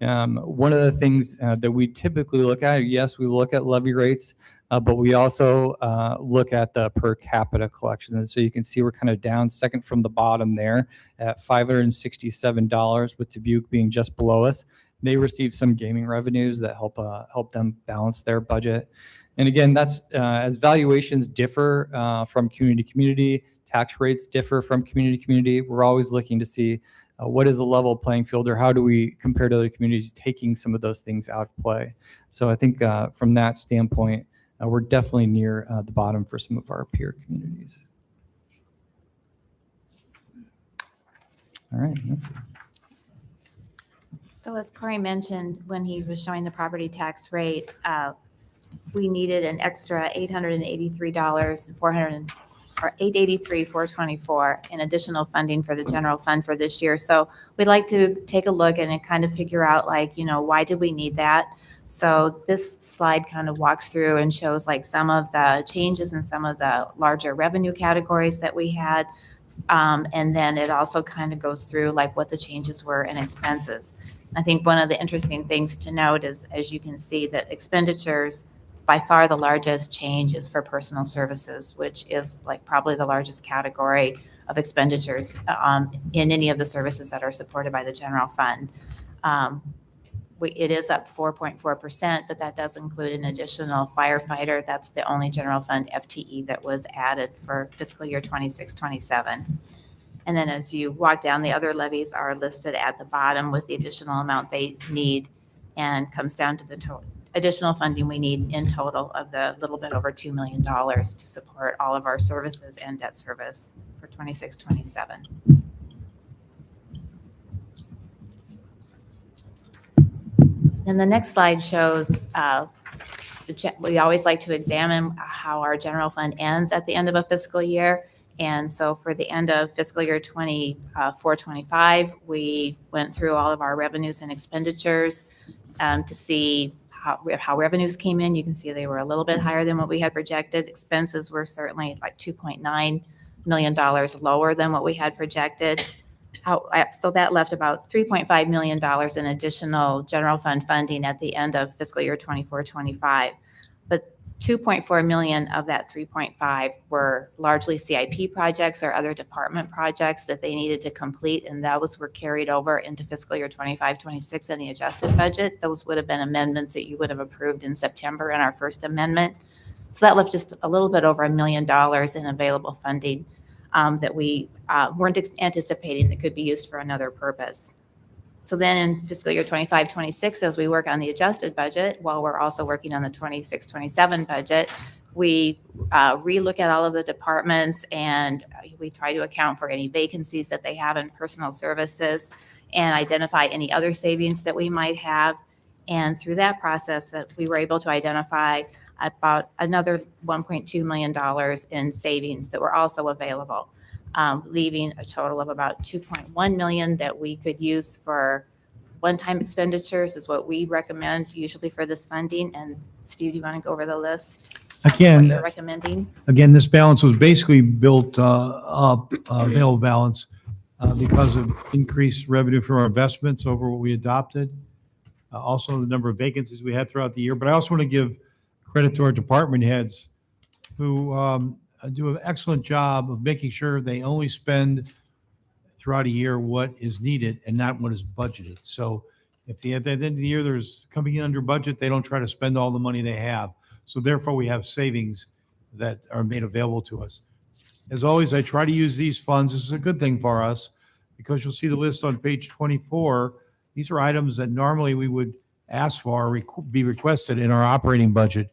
One of the things that we typically look at, yes, we look at levy rates, but we also look at the per capita collection. And so you can see we're kind of down second from the bottom there at $567, with Dubuque being just below us. They receive some gaming revenues that help them balance their budget. And again, that's as valuations differ from community to community, tax rates differ from community to community. We're always looking to see what is the level playing field, or how do we compare to other communities, taking some of those things out of play. So I think from that standpoint, we're definitely near the bottom for some of our peer communities. All right. That's it. So as Corey mentioned, when he was showing the property tax rate, we needed an extra $883,424 in additional funding for the general fund for this year. So we'd like to take a look and kind of figure out, like, why did we need that? So this slide kind of walks through and shows like some of the changes in some of the larger revenue categories that we had. And then it also kind of goes through like what the changes were in expenses. I think one of the interesting things to note is, as you can see, that expenditures, by far the largest change is for personal services, which is like probably the largest category of expenditures in any of the services that are supported by the general fund. It is up 4.4%, but that does include an additional firefighter. That's the only general fund FTE that was added for fiscal year 26-27. And then as you walk down, the other levies are listed at the bottom with the additional amount they need, and comes down to the total additional funding we need in total of the little bit over $2 million to support all of our services and debt service for 26-27. And the next slide shows, we always like to examine how our general fund ends at the end of a fiscal year. And so for the end of fiscal year 24-25, we went through all of our revenues and expenditures to see how revenues came in. You can see they were a little bit higher than what we had projected. Expenses were certainly like $2.9 million lower than what we had projected. So that left about $3.5 million in additional general fund funding at the end of fiscal year 24-25. But 2.4 million of that 3.5 were largely CIP projects or other department projects that they needed to complete, and those were carried over into fiscal year 25-26 in the adjusted budget. Those would have been amendments that you would have approved in September in our first amendment. So that left just a little bit over $1 million in available funding that we weren't anticipating that could be used for another purpose. So then in fiscal year 25-26, as we work on the adjusted budget, while we're also working on the 26-27 budget, we relook at all of the departments, and we try to account for any vacancies that they have in personal services and identify any other savings that we might have. And through that process, we were able to identify about another $1.2 million in savings that were also available. Leaving a total of about 2.1 million that we could use for one-time expenditures is what we recommend usually for this funding. And Steve, do you want to go over the list? What you're recommending? Again, this balance was basically built up, available balance, because of increased revenue from our investments over what we adopted. Also the number of vacancies we had throughout the year. But I also want to give credit to our department heads who do an excellent job of making sure they only spend throughout a year what is needed and not what is budgeted. So If at the end of the year there's coming in under budget, they don't try to spend all the money they have. So therefore, we have savings that are made available to us. As always, I try to use these funds. This is a good thing for us because you'll see the list on page 24. These are items that normally we would ask for, or be requested in our operating budget.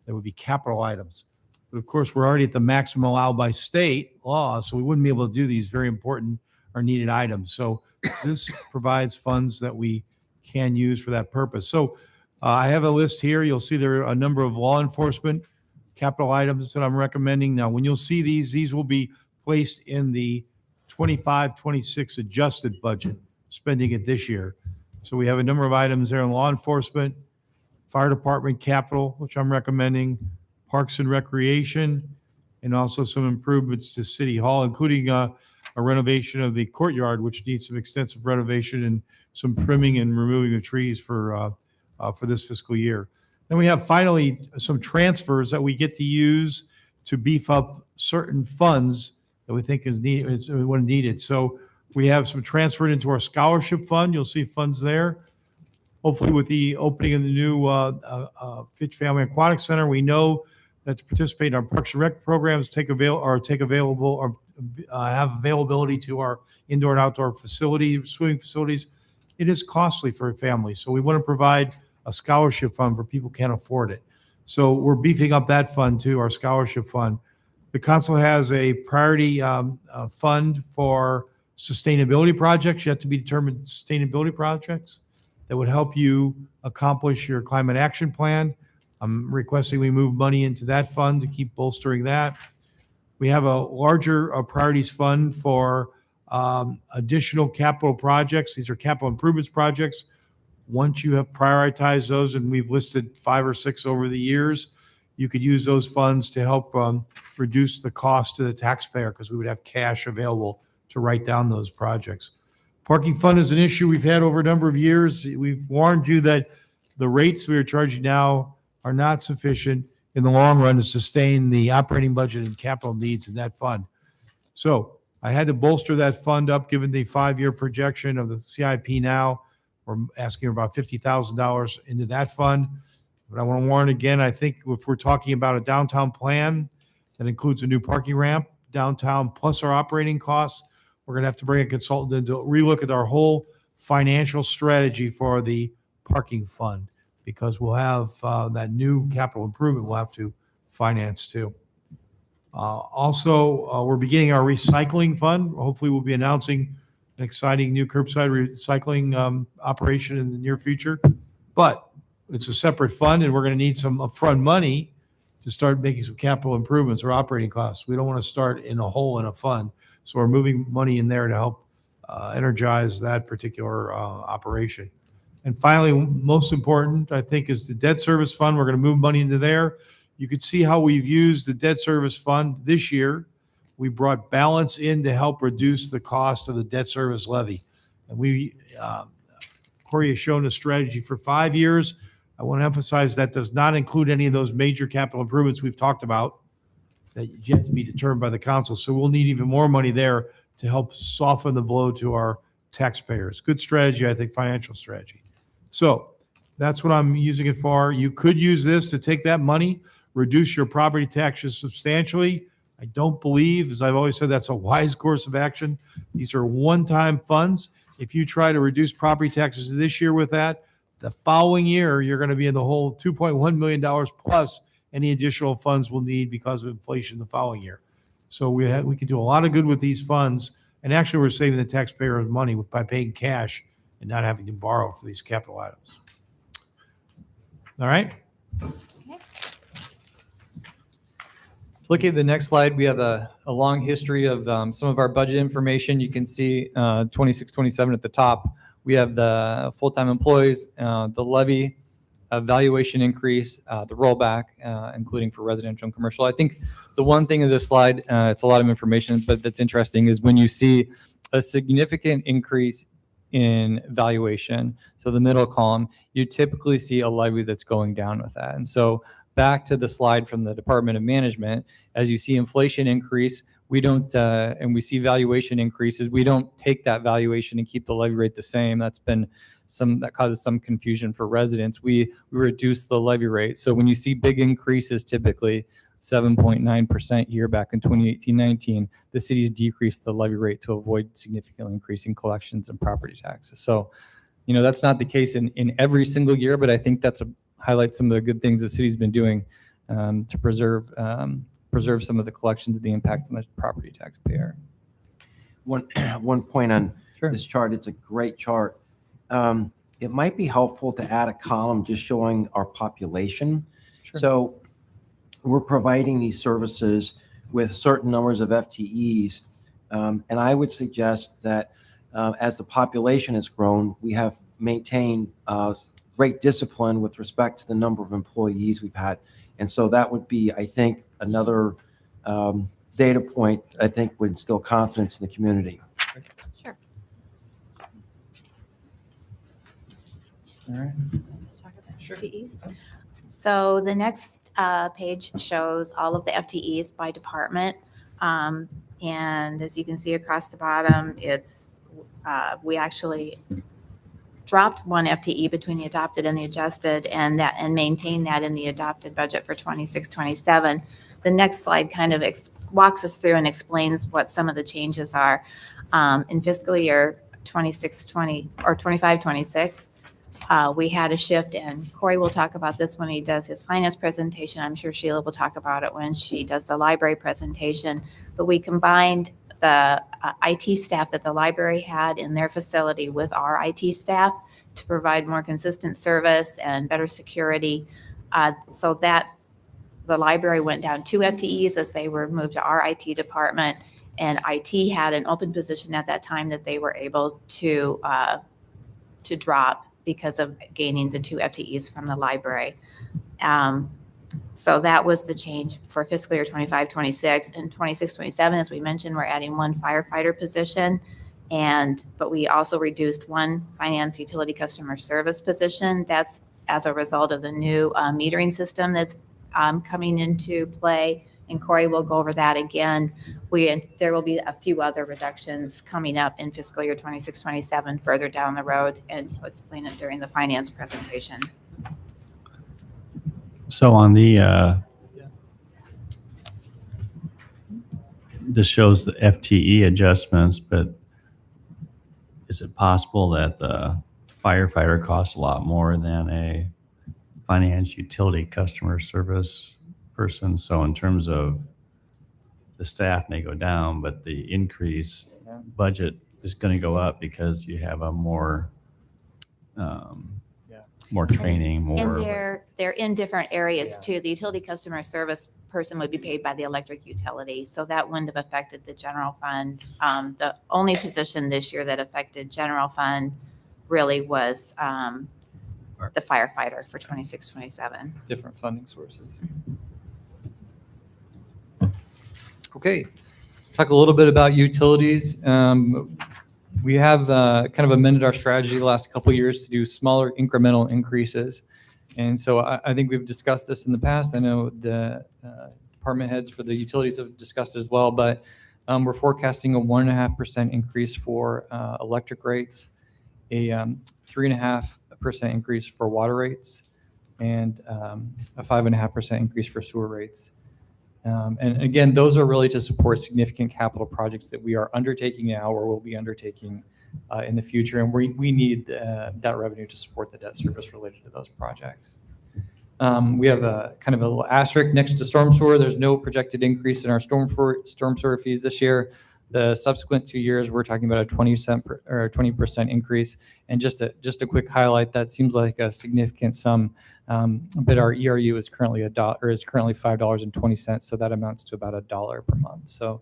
That would be capital items. But of course, we're already at the maximum allowed by state law, so we wouldn't be able to do these very important or needed items. So this provides funds that we can use for that purpose. So I have a list here. You'll see there are a number of law enforcement capital items that I'm recommending. Now, when you'll see these will be placed in the 25-26 adjusted budget, spending it this year. So we have a number of items there in law enforcement, fire department capital, which I'm recommending, parks and recreation, and also some improvements to City Hall, including a renovation of the courtyard, which needs some extensive renovation and some trimming and removing of trees for this fiscal year. Then we have finally some transfers that we get to use to beef up certain funds that we think is needed. So we have some transferred into our scholarship fund. You'll see funds there. Hopefully with the opening of the new Fitch Family Aquatic Center, we know that to participate in our Parks and Rec programs, have availability to our indoor and outdoor facilities, swimming facilities, it is costly for families. So we want to provide a scholarship fund for people who can't afford it. So we're beefing up that fund too, our scholarship fund. The council has a priority fund for sustainability projects, yet to be determined sustainability projects that would help you accomplish your climate action plan. I'm requesting we move money into that fund to keep bolstering that. We have a larger priorities fund for additional capital projects. These are capital improvements projects. Once you have prioritized those, and we've listed 5 or 6 over the years, you could use those funds to help reduce the cost to the taxpayer because we would have cash available to write down those projects. Parking fund is an issue we've had over a number of years. We've warned you that the rates we are charging now are not sufficient in the long run to sustain the operating budget and capital needs in that fund. So I had to bolster that fund up given the 5-year projection of the CIP now. We're asking about $50,000 into that fund. But I want to warn again, I think if we're talking about a downtown plan that includes a new parking ramp downtown plus our operating costs, we're going to have to bring a consultant in to relook at our whole financial strategy for the parking fund because we'll have that new capital improvement we'll have to finance too. Also, we're beginning our recycling fund. Hopefully we'll be announcing an exciting new curbside recycling operation in the near future. But it's a separate fund, and we're going to need some upfront money to start making some capital improvements or operating costs. We don't want to start in a hole in a fund. So we're moving money in there to help energize that particular operation. And finally, most important, I think, is the debt service fund. We're going to move money into there. You can see how we've used the debt service fund this year. We brought balance in to help reduce the cost of the debt service levy. And Corey has shown a strategy for 5 years. I want to emphasize that does not include any of those major capital improvements we've talked about that yet to be determined by the council. So we'll need even more money there to help soften the blow to our taxpayers. Good strategy, I think, financial strategy. So that's what I'm using it for. You could use this to take that money, reduce your property taxes substantially. I don't believe, as I've always said, that's a wise course of action. These are one-time funds. If you try to reduce property taxes this year with that, the following year, you're going to be in the whole $2.1 million plus any additional funds we'll need because of inflation the following year. So we can do a lot of good with these funds. And actually, we're saving the taxpayers money by paying cash and not having to borrow for these capital items. All right? Looking at the next slide, we have a long history of some of our budget information. You can see 26, 27 at the top. We have the full-time employees, the levy, valuation increase, the rollback, including for residential and commercial. I think the one thing in this slide, it's a lot of information, but that's interesting is when you see a significant increase in valuation, so the middle column, you typically see a levy that's going down with that. And so back to the slide from the Department of Management, as you see inflation increase, we don't, and we see valuation increases, we don't take that valuation and keep the levy rate the same. That's been that causes some confusion for residents. We reduce the levy rate. So when you see big increases, typically 7.9% year back in 2018-19, the city's decreased the levy rate to avoid significantly increasing collections and property taxes. So, that's not the case in every single year, but I think that's highlights some of the good things the city's been doing to preserve some of the collections and the impact on the property taxpayer. One point on Sure. this chart, it's a great chart. It might be helpful to add a column just showing our population. Sure. So we're providing these services with certain numbers of FTEs. And I would suggest that as the population has grown, we have maintained great discipline with respect to the number of employees we've had. And so that would be, I think, another data point, I think, would instill confidence in the community. Sure. All right. Talk about FTEs. So the next page shows all of the FTEs by department. And as you can see across the bottom, we actually dropped one FTE between the adopted and the adjusted, and maintained that in the adopted budget for 26-27. The next slide kind of walks us through and explains what some of the changes are. In fiscal year 26-20 or 25-26, we had a shift, and Corey will talk about this when he does his finance presentation. I'm sure Sheila will talk about it when she does the library presentation. But we combined the IT staff that the library had in their facility with our IT staff to provide more consistent service and better security. So that the library went down 2 FTEs as they were moved to our IT department, and IT had an open position at that time that they were able to drop because of gaining the 2 FTEs from the library. So that was the change for fiscal year 25-26. And 26-27, as we mentioned, we're adding 1 firefighter position. But we also reduced 1 finance utility customer service position. That's as a result of the new metering system that's coming into play. And Corey will go over that again. There will be a few other reductions coming up in fiscal year 26-27 further down the road, and he'll explain it during the finance presentation. So on this shows the FTE adjustments, but is it possible that the firefighter costs a lot more than a finance utility customer service person? So in terms of the staff may go down, but the increase budget is going to go up because you have a more training, more. And they're in different areas too. The utility customer service person would be paid by the electric utility, so that wouldn't have affected the general fund. The only position this year that affected general fund really was the firefighter for 26-27. Different funding sources. Okay, talk a little bit about utilities. We have kind of amended our strategy the last couple of years to do smaller incremental increases. And so I think we've discussed this in the past. I know the department heads for the utilities have discussed as well, but we're forecasting a 1.5% increase for electric rates, a 3.5% increase for water rates, and a 5.5% increase for sewer rates. And again, those are really to support significant capital projects that we are undertaking now or will be undertaking in the future. And we need that revenue to support the debt service related to those projects. We have a kind of a little asterisk next to storm sewer. There's no projected increase in our storm sewer fees this year. The subsequent 2 years, we're talking about a 20% increase. And just a quick highlight, that seems like a significant sum, but our ERU is currently $5.20, so that amounts to about $1 per month. So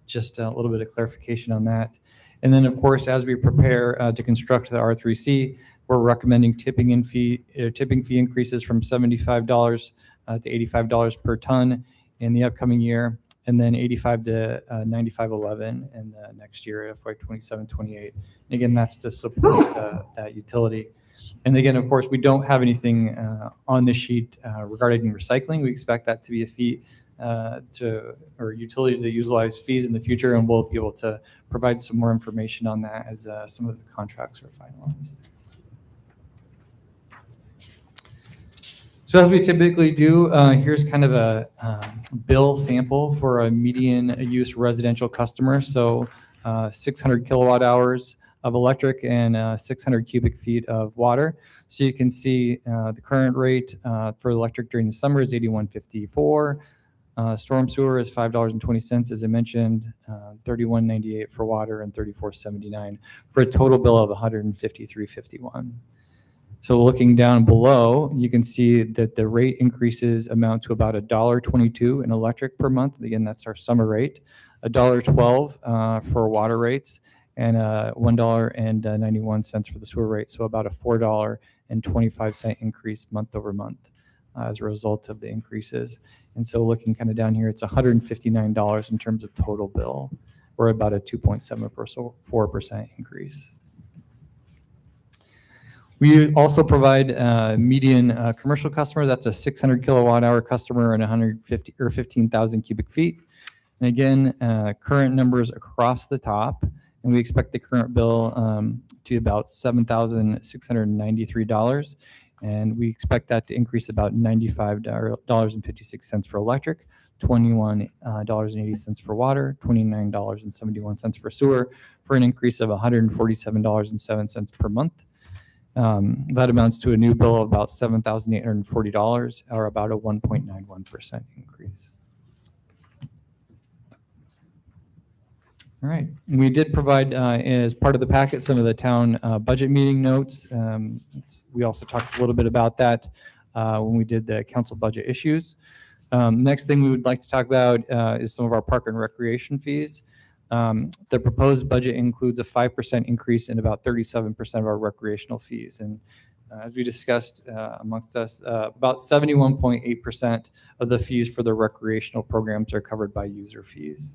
just a little bit of clarification on that. And then, of course, as we prepare to construct the R3C, we're recommending tipping fee increases from $75 to $85 per ton in the upcoming year, and then 85 to 95.11 in the next year, FY 27-28. Again, that's to support that utility. And again, of course, we don't have anything on this sheet regarding recycling. We expect that to be a feat or utility to utilize fees in the future, and we'll be able to provide some more information on that as some of the contracts are finalized. So as we typically do, here's kind of a bill sample for a median use residential customer. So 600 kilowatt hours of electric and 600 cubic feet of water. So you can see the current rate for electric during the summer is $81.54. Storm sewer is $5.20, as I mentioned, $31.98 for water and $34.79 for a total bill of $153.51. So looking down below, you can see that the rate increases amount to about $1.22 in electric per month. Again, that's our summer rate. $1.12 for water rates, and $1.91 for the sewer rate. So about a $4.25 increase month over month as a result of the increases. And so looking kind of down here, it's $159 in terms of total bill, or about a 2.74% increase. We also provide median commercial customer. That's a 600 kilowatt hour customer and 150 or 15,000 cubic feet. And again, current numbers across the top, and we expect the current bill to be about $7,693. And we expect that to increase about $95.56 for electric, $21.80 for water, $29.71 for sewer, for an increase of $147.07 per month. That amounts to a new bill of about $7,840, or about a 1.91% increase. All right. We did provide, as part of the packet, some of the town budget meeting notes. We also talked a little bit about that when we did the council budget issues. Next thing we would like to talk about is some of our park and recreation fees. The proposed budget includes a 5% increase in about 37% of our recreational fees. And as we discussed amongst us, about 71.8% of the fees for the recreational programs are covered by user fees.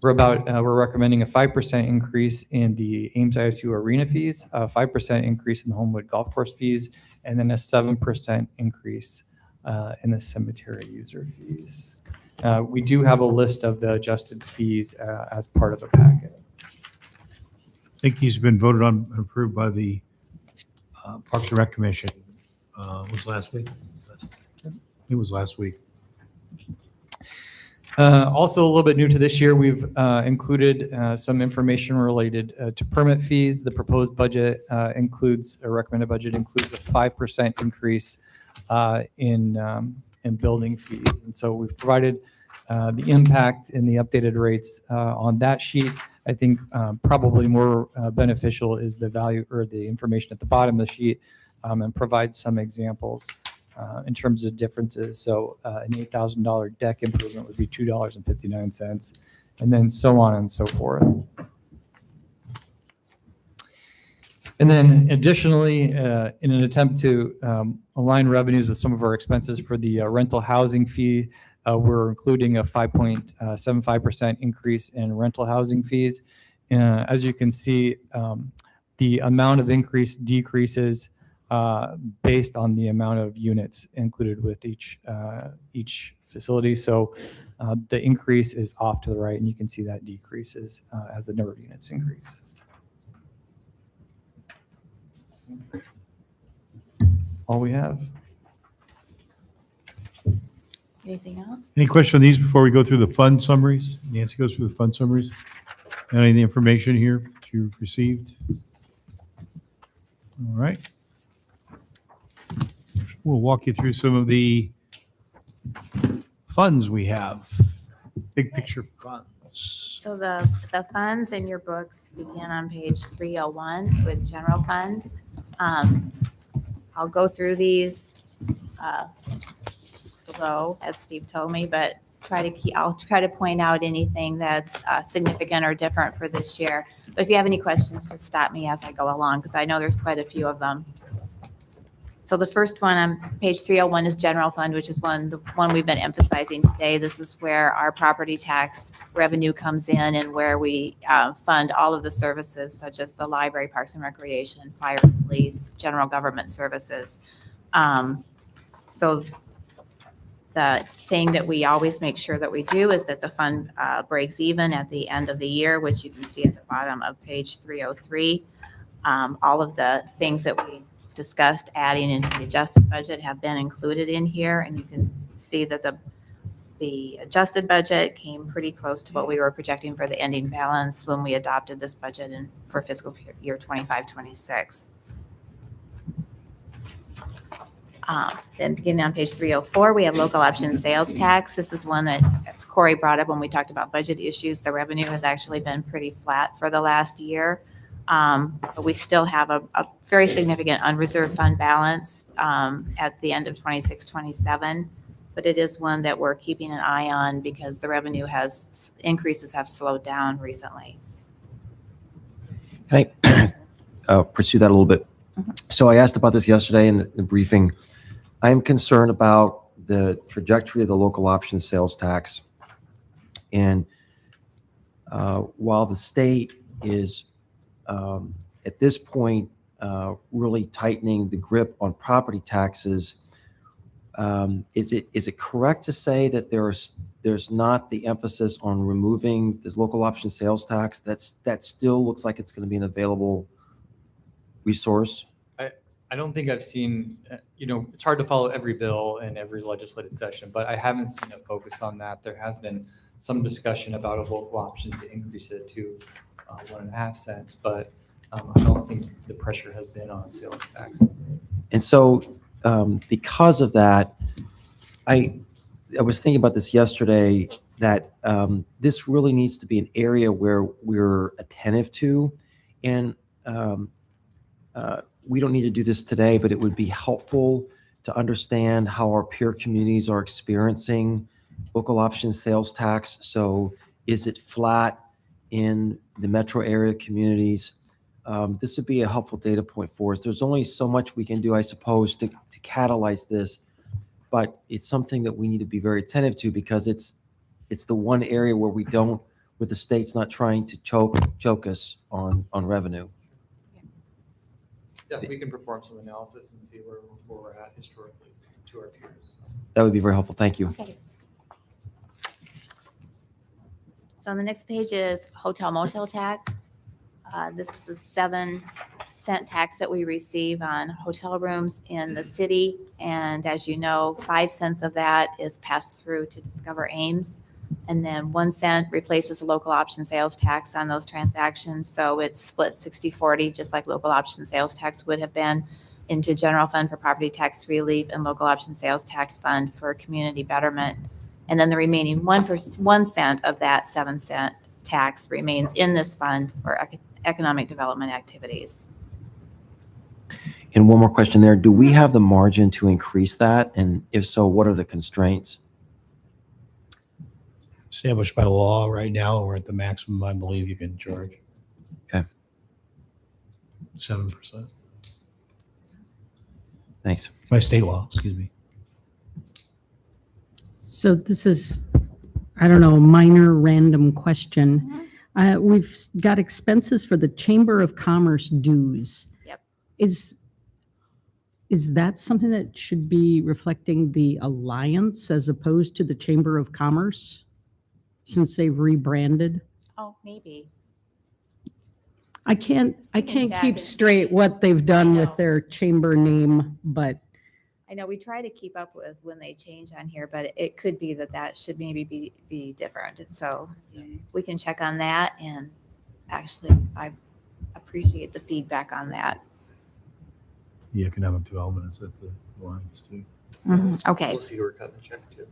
We're recommending a 5% increase in the Ames ISU arena fees, a 5% increase in the Homewood Golf Course fees, and then a 7% increase in the cemetery user fees. We do have a list of the adjusted fees as part of the packet. I think he's been voted on and approved by the Parks and Rec Commission. Was last week? It was last week. Also, a little bit new to this year, we've included some information related to permit fees. The proposed budget includes, a recommended budget includes a 5% increase in building fees. And so we've provided the impact and the updated rates on that sheet. I think probably more beneficial is the value or the information at the bottom of the sheet, and provide some examples in terms of differences. So an $8,000 deck improvement would be $2.59, and then so on and so forth. And then additionally, in an attempt to align revenues with some of our expenses for the rental housing fee, we're including a 5.75% increase in rental housing fees. As you can see, the amount of increase decreases based on the amount of units included with each facility. So the increase is off to the right, and you can see that decreases as the number of units increase. All we have. Anything else? Any question on these before we go through the fund summaries? Nancy goes through the fund summaries. Any of the information here that you've received? All right. We'll walk you through some of the funds we have. Big picture funds. So the funds in your books begin on page 301 with general fund. I'll go through these slow, as Steve told me, but I'll try to point out anything that's significant or different for this year. But if you have any questions, just stop me as I go along, because I know there's quite a few of them. So the first one on page 301 is general fund, which is the one we've been emphasizing today. This is where our property tax revenue comes in, and where we fund all of the services such as the library, parks and recreation, fire, police, general government services. So the thing that we always make sure that we do is that the fund breaks even at the end of the year, which you can see at the bottom of page 303. All of the things that we discussed adding into the adjusted budget have been included in here, and you can see that the adjusted budget came pretty close to what we were projecting for the ending balance when we adopted this budget for fiscal year 25-26. Then beginning on page 304, we have local option sales tax. This is one that, as Corey brought up when we talked about budget issues, the revenue has actually been pretty flat for the last year. But we still have a very significant unreserved fund balance at the end of 26-27. But it is one that we're keeping an eye on because the revenue increases have slowed down recently. Can I pursue that a little bit? So I asked about this yesterday in the briefing. I am concerned about the trajectory of the local option sales tax. And while the state is at this point really tightening the grip on property taxes, is it correct to say that there's not the emphasis on removing this local option sales tax? That still looks like it's going to be an available resource. I don't think I've seen, it's hard to follow every bill and every legislative session, but I haven't seen a focus on that. There has been some discussion about a local option to increase it to 1.5 cents, but I don't think the pressure has been on sales tax. And so because of that, I was thinking about this yesterday, that this really needs to be an area where we're attentive to. And we don't need to do this today, but it would be helpful to understand how our peer communities are experiencing local option sales tax. So is it flat in the metro area communities? This would be a helpful data point for us. There's only so much we can do, I suppose, to catalyze this, but it's something that we need to be very attentive to because it's the one area where where the state's not trying to choke us on revenue. Yeah, we can perform some analysis and see where we're at historically to our peers. That would be very helpful. Thank you. Okay. So on the next page is hotel motel tax. This is a 7-cent tax that we receive on hotel rooms in the city. And as you know, 5 cents of that is passed through to Discover Ames. And then 1 cent replaces the local option sales tax on those transactions. So it's split 60-40, just like local option sales tax would have been, into general fund for property tax relief and local option sales tax fund for community betterment. And then the remaining 1 cent of that 7-cent tax remains in this fund for economic development activities. And one more question there. Do we have the margin to increase that? And if so, what are the constraints? Established by law right now, we're at the maximum I believe you can charge. Okay. 7%. Thanks. By state law, excuse me. So this is, I don't know, a minor random question. We've got expenses for the Chamber of Commerce dues. Yep. Is that something that should be reflecting the Alliance as opposed to the Chamber of Commerce, since they've rebranded? Oh, maybe. I can't check keep and straight see. what they've done I with know. their chamber name, but I know we try to keep up with when they change on here, but it could be that should maybe be different. And so we can check on that. And actually, I appreciate the feedback on that. The economic development is at the lines too. Okay. We'll see who we're cutting the check to.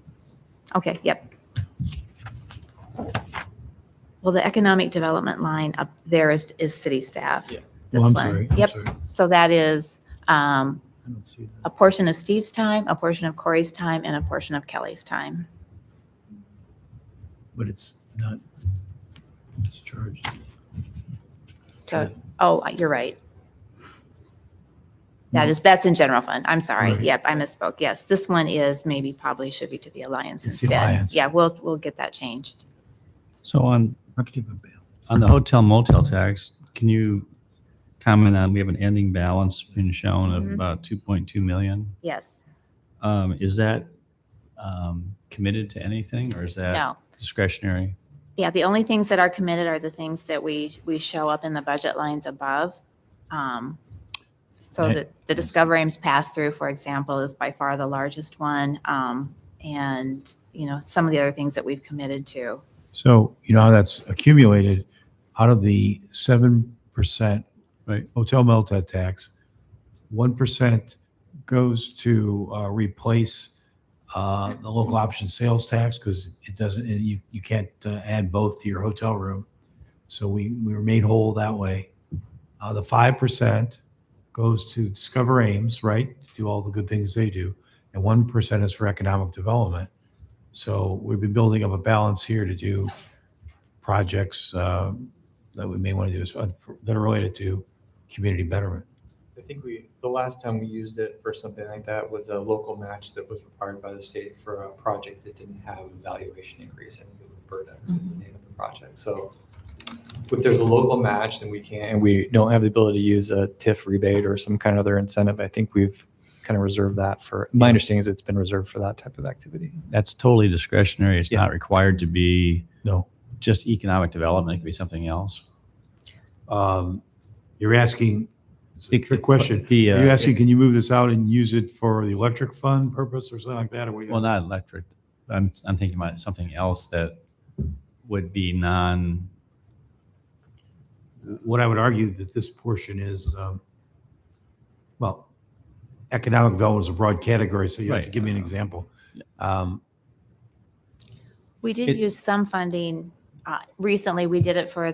Okay. Yep. Well, the economic development line up there is city staff. Yeah. This I'm one. sorry. I'm Yep. sorry. So that is I don't see a that. portion of Steve's time, a portion of Corey's time, and a portion of Kelly's time. But it's not, it's charged. Oh, you're right. That's in general fund. I'm sorry. Right. Yep, I misspoke. Yes, this one is probably should be to the Alliance It's the instead. Alliance. Yeah, we'll get that changed. So on I could give a bail. the hotel motel tax, can you comment on, we have an ending balance being shown of Mhm. about 2.2 million. Yes. Is that committed to anything, or is that No. discretionary? Yeah, the only things that are committed are the things that we show up in the budget lines above. So Right. the Discover Ames pass-through, for example, is by far the largest one. And, some of the other things that we've committed to. So you know how that's accumulated out of the 7% Right. hotel motel tax, 1% goes to replace the local option sales tax because it doesn't, you can't add both to your hotel room. So we were made whole that way. The 5% goes to Discover Ames, right? To do all the good things they do. And 1% is for economic development. So we've been building up a balance here to do projects that we may want to do that are related to community betterment. I think the last time we used it for something like that was a local match that was required by the state for a project that didn't have a valuation increase. I think it was Burdex was the name of the project. So if there's a local match, then we can't, and we don't have the ability to use a TIF rebate or some kind of other incentive. I think we've kind of reserved that for, my understanding is it's been reserved for that type of activity. That's totally discretionary. It's Yeah. not required to be No. just economic development. It could be something else. You're asking, it's a trick question. The, Are you asking, can you move this out and use it for the electric fund purpose or something like that? Or what are you well, asking? not electric. I'm thinking about something else that would be What I would argue that this portion is, well, economic development is a broad category, so you have to Right. give me an example. We did It- use some funding. Recently, we did it for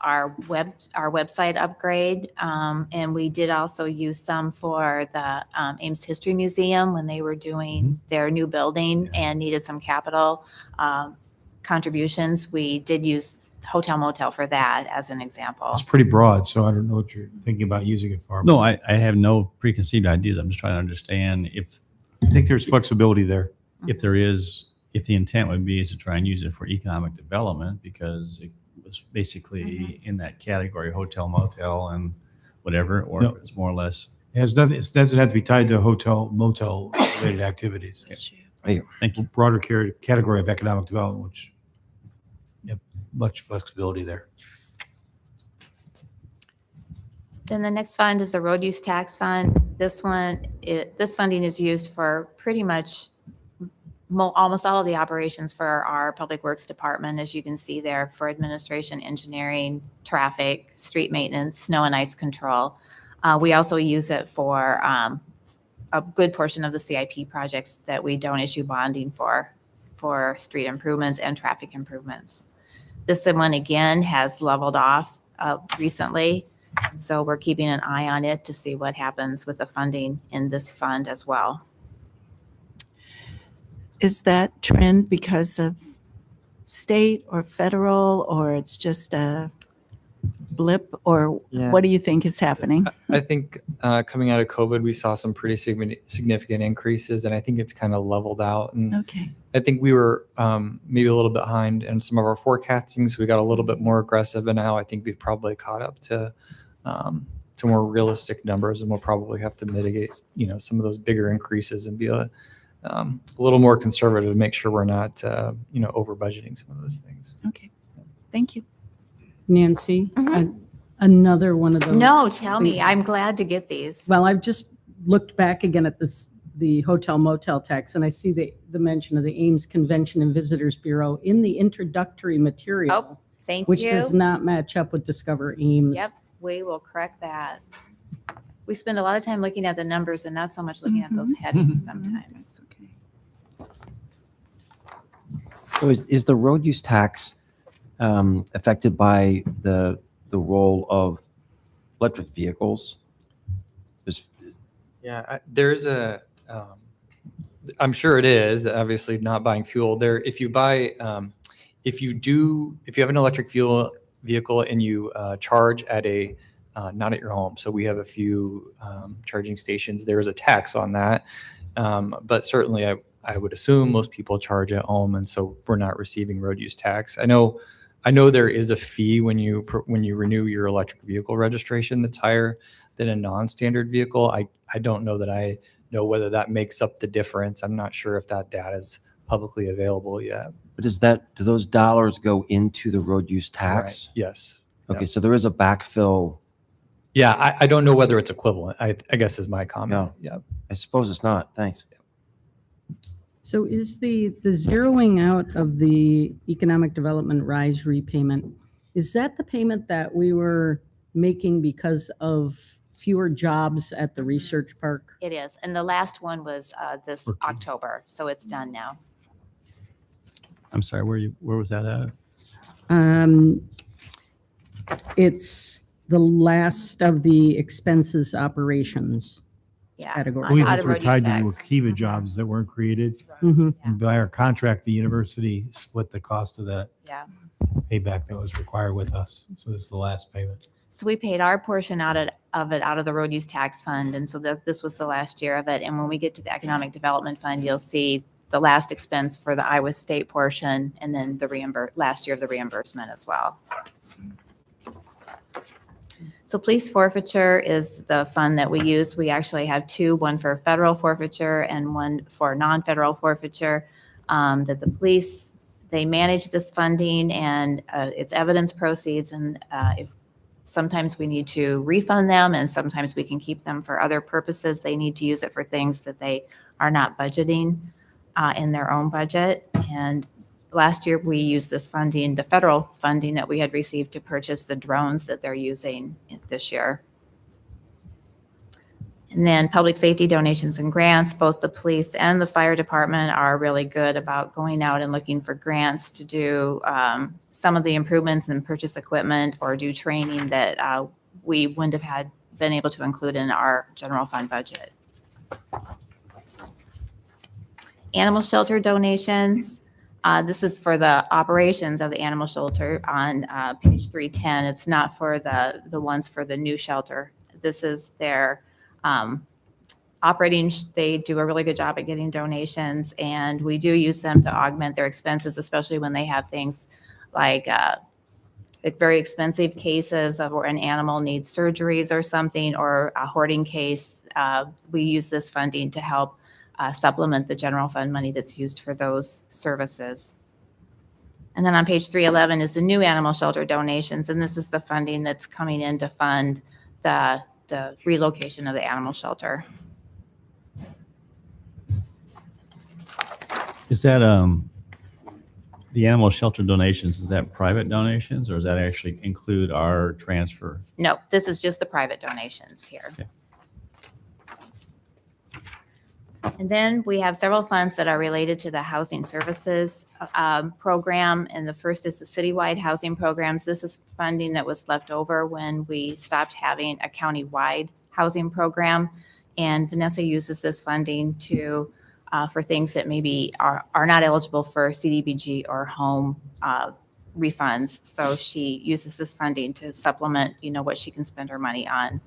our website upgrade. And we did also use some for the Ames History Museum when they were doing their new building and needed some capital contributions. We did use hotel motel for that as an example. It's pretty broad, so I don't know what you're thinking about using it for. No, I have no preconceived ideas. I'm just trying to understand if I think there's flexibility there. there is, if the intent would be is to try and use it for economic development, because it was basically in that category, hotel, motel, and whatever, or No. if it's more or less. It has nothing, it doesn't have to be tied to hotel, motel related activities. Thank you. Broader category of economic development, which you have much flexibility there. Then the next fund is the road use tax fund. This funding is used for pretty much almost all of the operations for our public works department, as you can see there, for administration, engineering, traffic, street maintenance, snow and ice control. We also use it for a good portion of the CIP projects that we don't issue bonding for street improvements and traffic improvements. This one again has leveled off recently. So we're keeping an eye on it to see what happens with the funding in this fund as well. Is that trend because of state or federal, or it's just a blip, or Yeah. what do you think is happening? I think coming out of COVID, we saw some pretty significant increases, and I think it's kind of leveled out. And Okay. I think we were maybe a little bit behind in some of our forecasting, so we got a little bit more aggressive. And now I think we've probably caught up to more realistic numbers, and we'll probably have to mitigate, some of those bigger increases and be a little more conservative to make sure we're not, over budgeting some of those things. Okay. Thank you. Nancy, Mhm. another one of those. No, tell me. things- I'm glad to get these. Well, I've just looked back again at the hotel motel tax, and I see the mention of the Ames Convention and Visitors Bureau in the introductory material, Oh, thank which you. does not match up with Discover Ames. Yep, we will correct that. We spend a lot of time looking at the numbers and not so much looking at those headings sometimes. That's okay. So is the road use tax affected by the role of electric vehicles? Yeah, there's I'm sure it is, obviously not buying fuel there. If you buy, if you have an electric vehicle and you charge at not at your home. So we have a few charging stations. There is a tax on that. But certainly I would assume most people charge at home. And so we're not receiving road use tax. I know there is a fee when you renew your electric vehicle registration that's higher than a non-standard vehicle. I don't know that I know whether that makes up the difference. I'm not sure if that data is publicly available yet. But do those dollars go into the road use tax? Right. Yes. Okay, Yep. so there is a backfill. Yeah, I don't know whether it's equivalent, I guess is my comment. Yeah. I suppose it's not. Thanks. So is the zeroing out of the economic development rise repayment, is that the payment that we were making because of fewer jobs at the research park? It is. And the last one was this Okay. October, so it's done now. I'm sorry, where was that at? It's the last of the expenses operations Yeah. category. We Out just of were road use tied to tax. Kiva jobs that weren't created. Mhm. And by our contract, the university split the cost of that Yeah. payback that was required with us. So this is the last payment. So we paid our portion of it out of the road use tax fund, and so this was the last year of it. And when we get to the economic development fund, you'll see the last expense for the Iowa State portion, and then the last year of the reimbursement as well. So police forfeiture is the fund that we use. We actually have two, one for federal forfeiture and one for non-federal forfeiture. That the police, they manage this funding, and it's evidence proceeds, and if sometimes we need to refund them, and sometimes we can keep them for other purposes. They need to use it for things that they are not budgeting in their own budget. And last year, we used this funding, the federal funding that we had received, to purchase the drones that they're using this year. And then public safety donations and grants, both the police and the fire department are really good about going out and looking for grants to do some of the improvements and purchase equipment or do training that we wouldn't have been able to include in our general fund budget. Animal shelter donations. This is for the operations of the animal shelter on page 310. It's not for the ones for the new shelter. This is their operating. They do a really good job at getting donations, and we do use them to augment their expenses, especially when they have things like very expensive cases of where an animal needs surgeries or something, or a hoarding case. We use this funding to help supplement the general fund money that's used for those services. And then on page 311 is the new animal shelter donations, and this is the funding that's coming in to fund the relocation of the animal shelter. Is that the animal shelter donations? Is that private donations, or does that actually include our transfer? No, this is just the private donations here. Okay. And then we have several funds that are related to the housing services program. And the first is the citywide housing programs. This is funding that was left over when we stopped having a county-wide housing program. And Vanessa uses this funding to for things that maybe are not eligible for CDBG or home refunds. So she uses this funding to supplement, what she can spend her money on.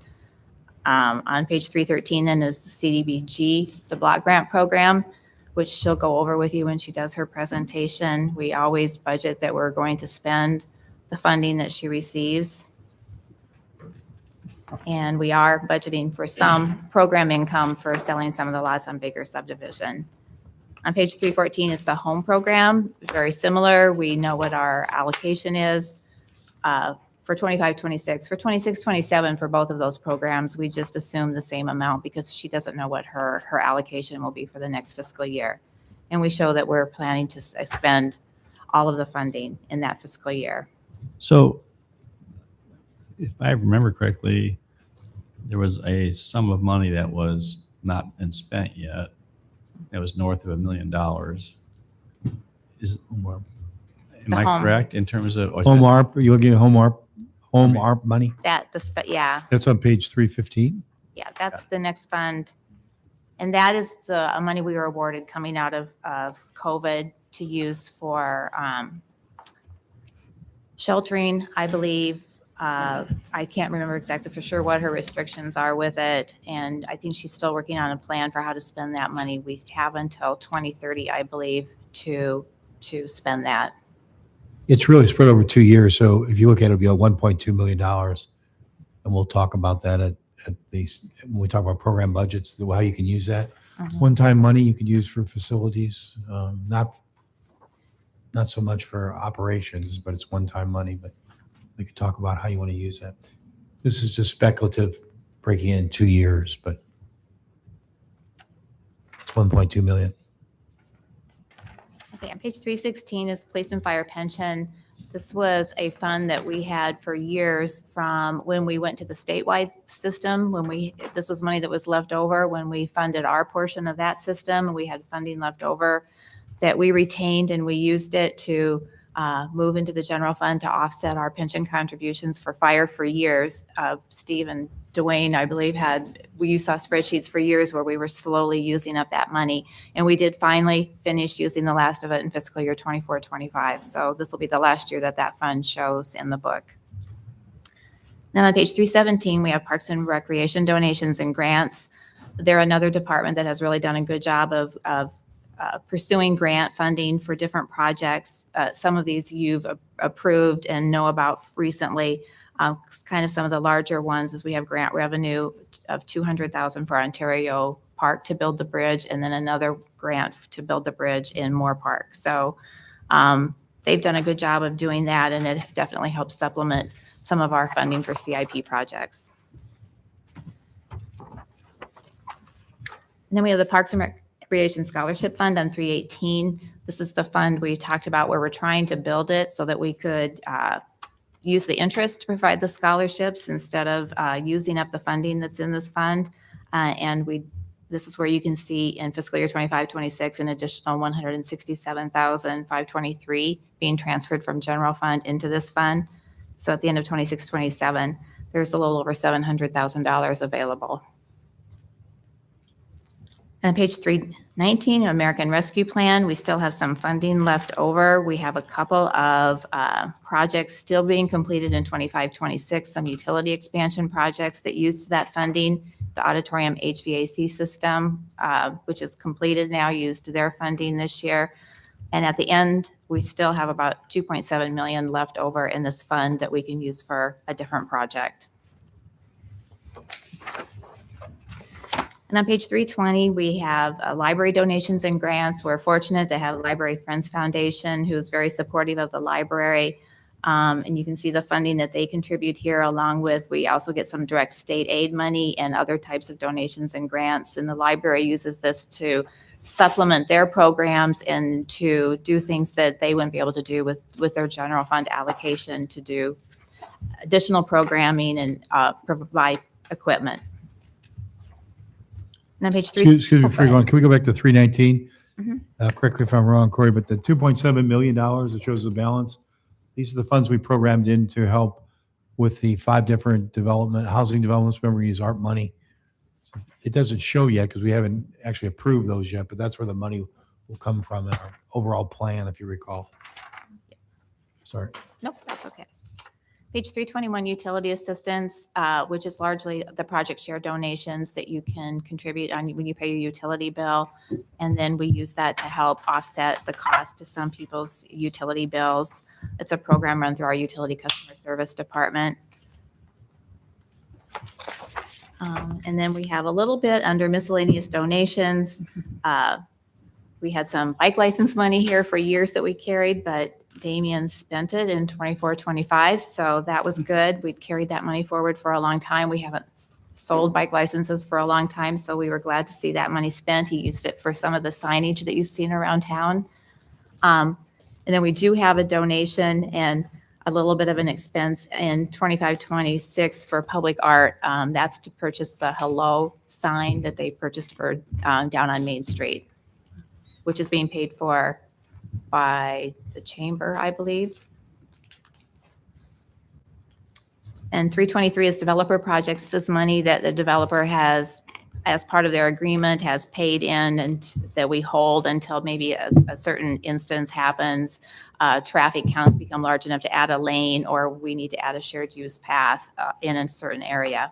On page 313 then is the CDBG, the block grant program, which she'll go over with you when she does her presentation. We always budget that we're going to spend the funding that she receives. And we are budgeting for some program income for selling some of the lots on bigger subdivision. On page 314 is the home program, very similar. We know what our allocation is. For 25, 26, for 26, 27, for both of those programs, we just assume the same amount because she doesn't know what her allocation will be for the next fiscal year. And we show that we're planning to spend all of the funding in that fiscal year. So if I remember correctly, there was a sum of money that was not been spent yet. It was north of $1 million. Am I home. correct in terms of? Home ARP, are you looking at home ARP money? Yeah, That's on page 315. yeah, that's the next fund. And that is the money we were awarded coming out of COVID to use for sheltering, I believe. I can't remember exactly for sure what her restrictions are with it. And I think she's still working on a plan for how to spend that money. We have until 2030, I believe, to spend that. It's really spread over 2 years. So if you look at it, it'll be $1.2 million. And we'll talk about that at these, when we talk about program budgets, how you can use that. Mhm. One-time money you could use for facilities, not so much for operations, but it's one-time money, but we could talk about how you want to use that. This is just speculative, breaking in 2 years, but it's 1.2 million. Okay, on page 316 is police and fire pension. This was a fund that we had for years from when we went to the statewide system, this was money that was left over when we funded our portion of that system. We had funding left over that we retained, and we used it to move into the general fund to offset our pension contributions for fire for years. Steve and Dwayne, I believe, you saw spreadsheets for years where we were slowly using up that money. And we did finally finish using the last of it in fiscal year 24-25. So this will be the last year that fund shows in the book. Then on page 317, we have Parks and Recreation donations and grants. They're another department that has really done a good job of pursuing grant funding for different projects. Some of these you've approved and know about recently. Kind of some of the larger ones is we have grant revenue of $200,000 for Ontario Park to build the bridge, and then another grant to build the bridge in Moore Park. So they've done a good job of doing that, and it definitely helps supplement some of our funding for CIP projects. And then we have the Parks and Recreation Scholarship Fund on 318. This is the fund we talked about where we're trying to build it so that we could use the interest to provide the scholarships instead of using up the funding that's in this fund. This is where you can see in fiscal year 25-26 an additional $167,523 being transferred from general fund into this fund. So at the end of 26-27, there's a little over $700,000 available. And on page 319, American Rescue Plan, we still have some funding left over. We have a couple of projects still being completed in 25-26, some utility expansion projects that used that funding. The auditorium HVAC system, which is completed now, used their funding this year. And at the end, we still have about $2.7 million left over in this fund that we can use for a different project. And on page 320, we have library donations and grants. We're fortunate to have Library Friends Foundation, who's very supportive of the library. And you can see the funding that they contribute here, along with, we also get some direct state aid money and other types of donations and grants. And the library uses this to supplement their programs and to do things that they wouldn't be able to do with their general fund allocation, to do additional programming and provide equipment. And on page 3. Excuse me, oh, before you go go on, ahead. can we go back to 319? Mhm. Correct me if I'm wrong, Corey, but the $2.7 million that shows the balance, these are the funds we programmed in to help with the 5 different housing developments. Remember, we use ARP money. So it doesn't show yet because we haven't actually approved those yet, but that's where the money will come from in our overall plan, if you recall. Sorry. Nope, that's okay. Page 321, utility assistance, which is largely the project share donations that you can contribute on when you pay your utility bill. And then we use that to help offset the cost to some people's utility bills. It's a program run through our utility customer service department. And then we have a little bit under miscellaneous donations. We had some bike license money here for years that we carried, but Damien spent it in 24-25, so that was good. We'd carried that money forward for a long time. We haven't sold bike licenses for a long time, so we were glad to see that money spent. He used it for some of the signage that you've seen around town. And then we do have a donation and a little bit of an expense in 25-26 for public art. That's to purchase the Hello sign that they purchased for down on Main Street, which is being paid for by the chamber, I believe. And 323 is developer projects. This is money that the developer has, as part of their agreement, has paid in and that we hold until maybe a certain instance happens. Traffic counts become large enough to add a lane, or we need to add a shared use path in a certain area.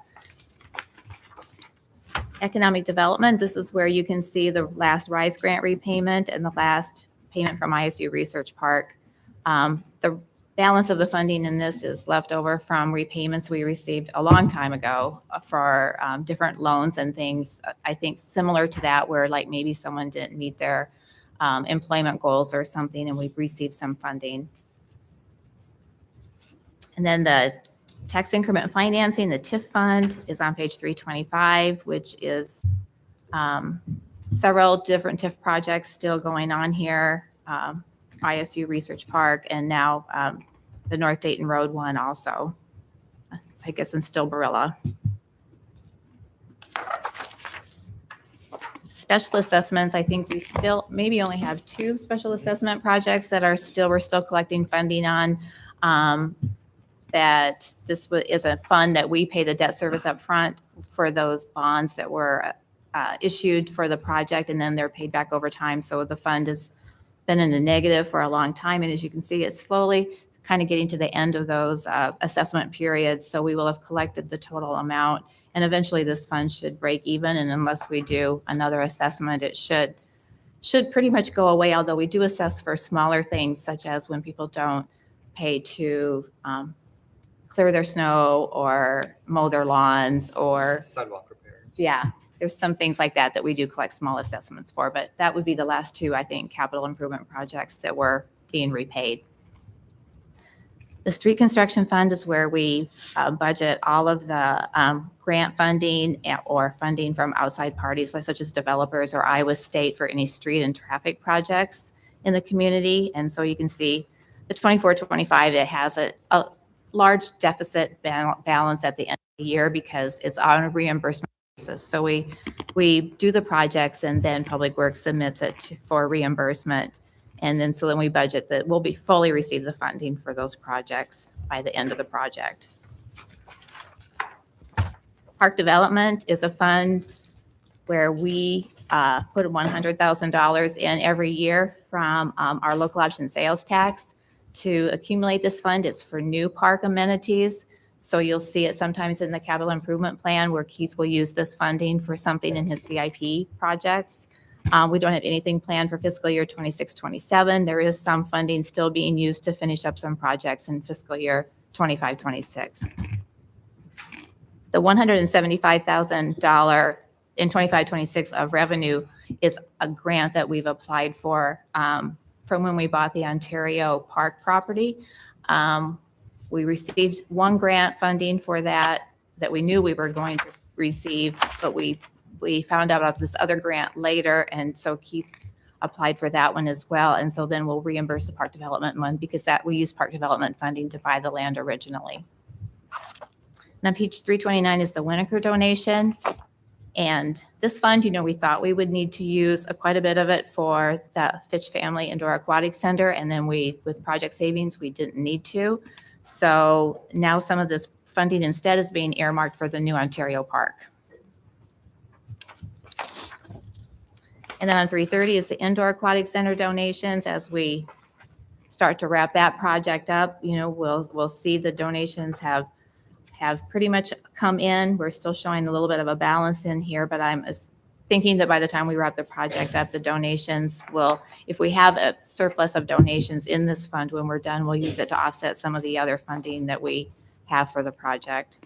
Economic development, this is where you can see the last RISE grant repayment and the last payment from ISU Research Park. The balance of the funding in this is left over from repayments we received a long time ago for different loans and things, I think similar to that, where like maybe someone didn't meet their employment goals or something, and we've received some funding. And then the tax increment financing, the TIF fund, is on page 325, which is several different TIF projects still going on here. ISU Research Park, and now the North Dayton Road one also, I guess in Still Barilla. Special assessments, I think we still maybe only have 2 special assessment projects that we're still collecting funding on. That this is a fund that we pay the debt service up front for those bonds that were issued for the project, and then they're paid back over time. So the fund has been in the negative for a long time, and as you can see, it's slowly kind of getting to the end of those assessment periods. So we will have collected the total amount, and eventually this fund should break even. And unless we do another assessment, it should pretty much go away. Although we do assess for smaller things, such as when people don't pay to clear their snow or mow their lawns or Sidewalk repairs. yeah. There's some things like that we do collect small assessments for, but that would be the last 2, I think, capital improvement projects that were being repaid. The street construction fund is where we budget all of the grant funding or funding from outside parties, such as developers or Iowa State, for any street and traffic projects in the community. And so you can see the 24-25, it has a large deficit balance at the end of the year because it's on a reimbursement basis. So we do the projects, and then Public Works submits it for reimbursement. And then so then we budget that we'll be fully receive the funding for those projects by the end of the project. Park development is a fund where we put $100,000 in every year from our local option sales tax to accumulate this fund. It's for new park amenities. So you'll see it sometimes in the capital improvement plan where Keith will use this funding for something in his CIP projects. We don't have anything planned for fiscal year 26-27. There is some funding still being used to finish up some projects in fiscal year 25-26. The $175,000 in 25-26 of revenue is a grant that we've applied for from when we bought the Ontario Park property. We received one grant funding for that we knew we were going to receive, but we found out about this other grant later, and so Keith applied for that one as well. And so then we'll reimburse the park development one because that we used park development funding to buy the land originally. And on page 329 is the Winokur donation. And this fund, we thought we would need to use quite a bit of it for the Fitch Family Indoor Aquatic Center. And then with project savings, we didn't need to. So now some of this funding instead is being earmarked for the new Ontario Park. And then on 330 is the Indoor Aquatic Center donations. As we start to wrap that project up, we'll see the donations have pretty much come in. We're still showing a little bit of a balance in here, but I'm thinking that by the time we wrap the project up, the donations will, if we have a surplus of donations in this fund when we're done, we'll use it to offset some of the other funding that we have for the project.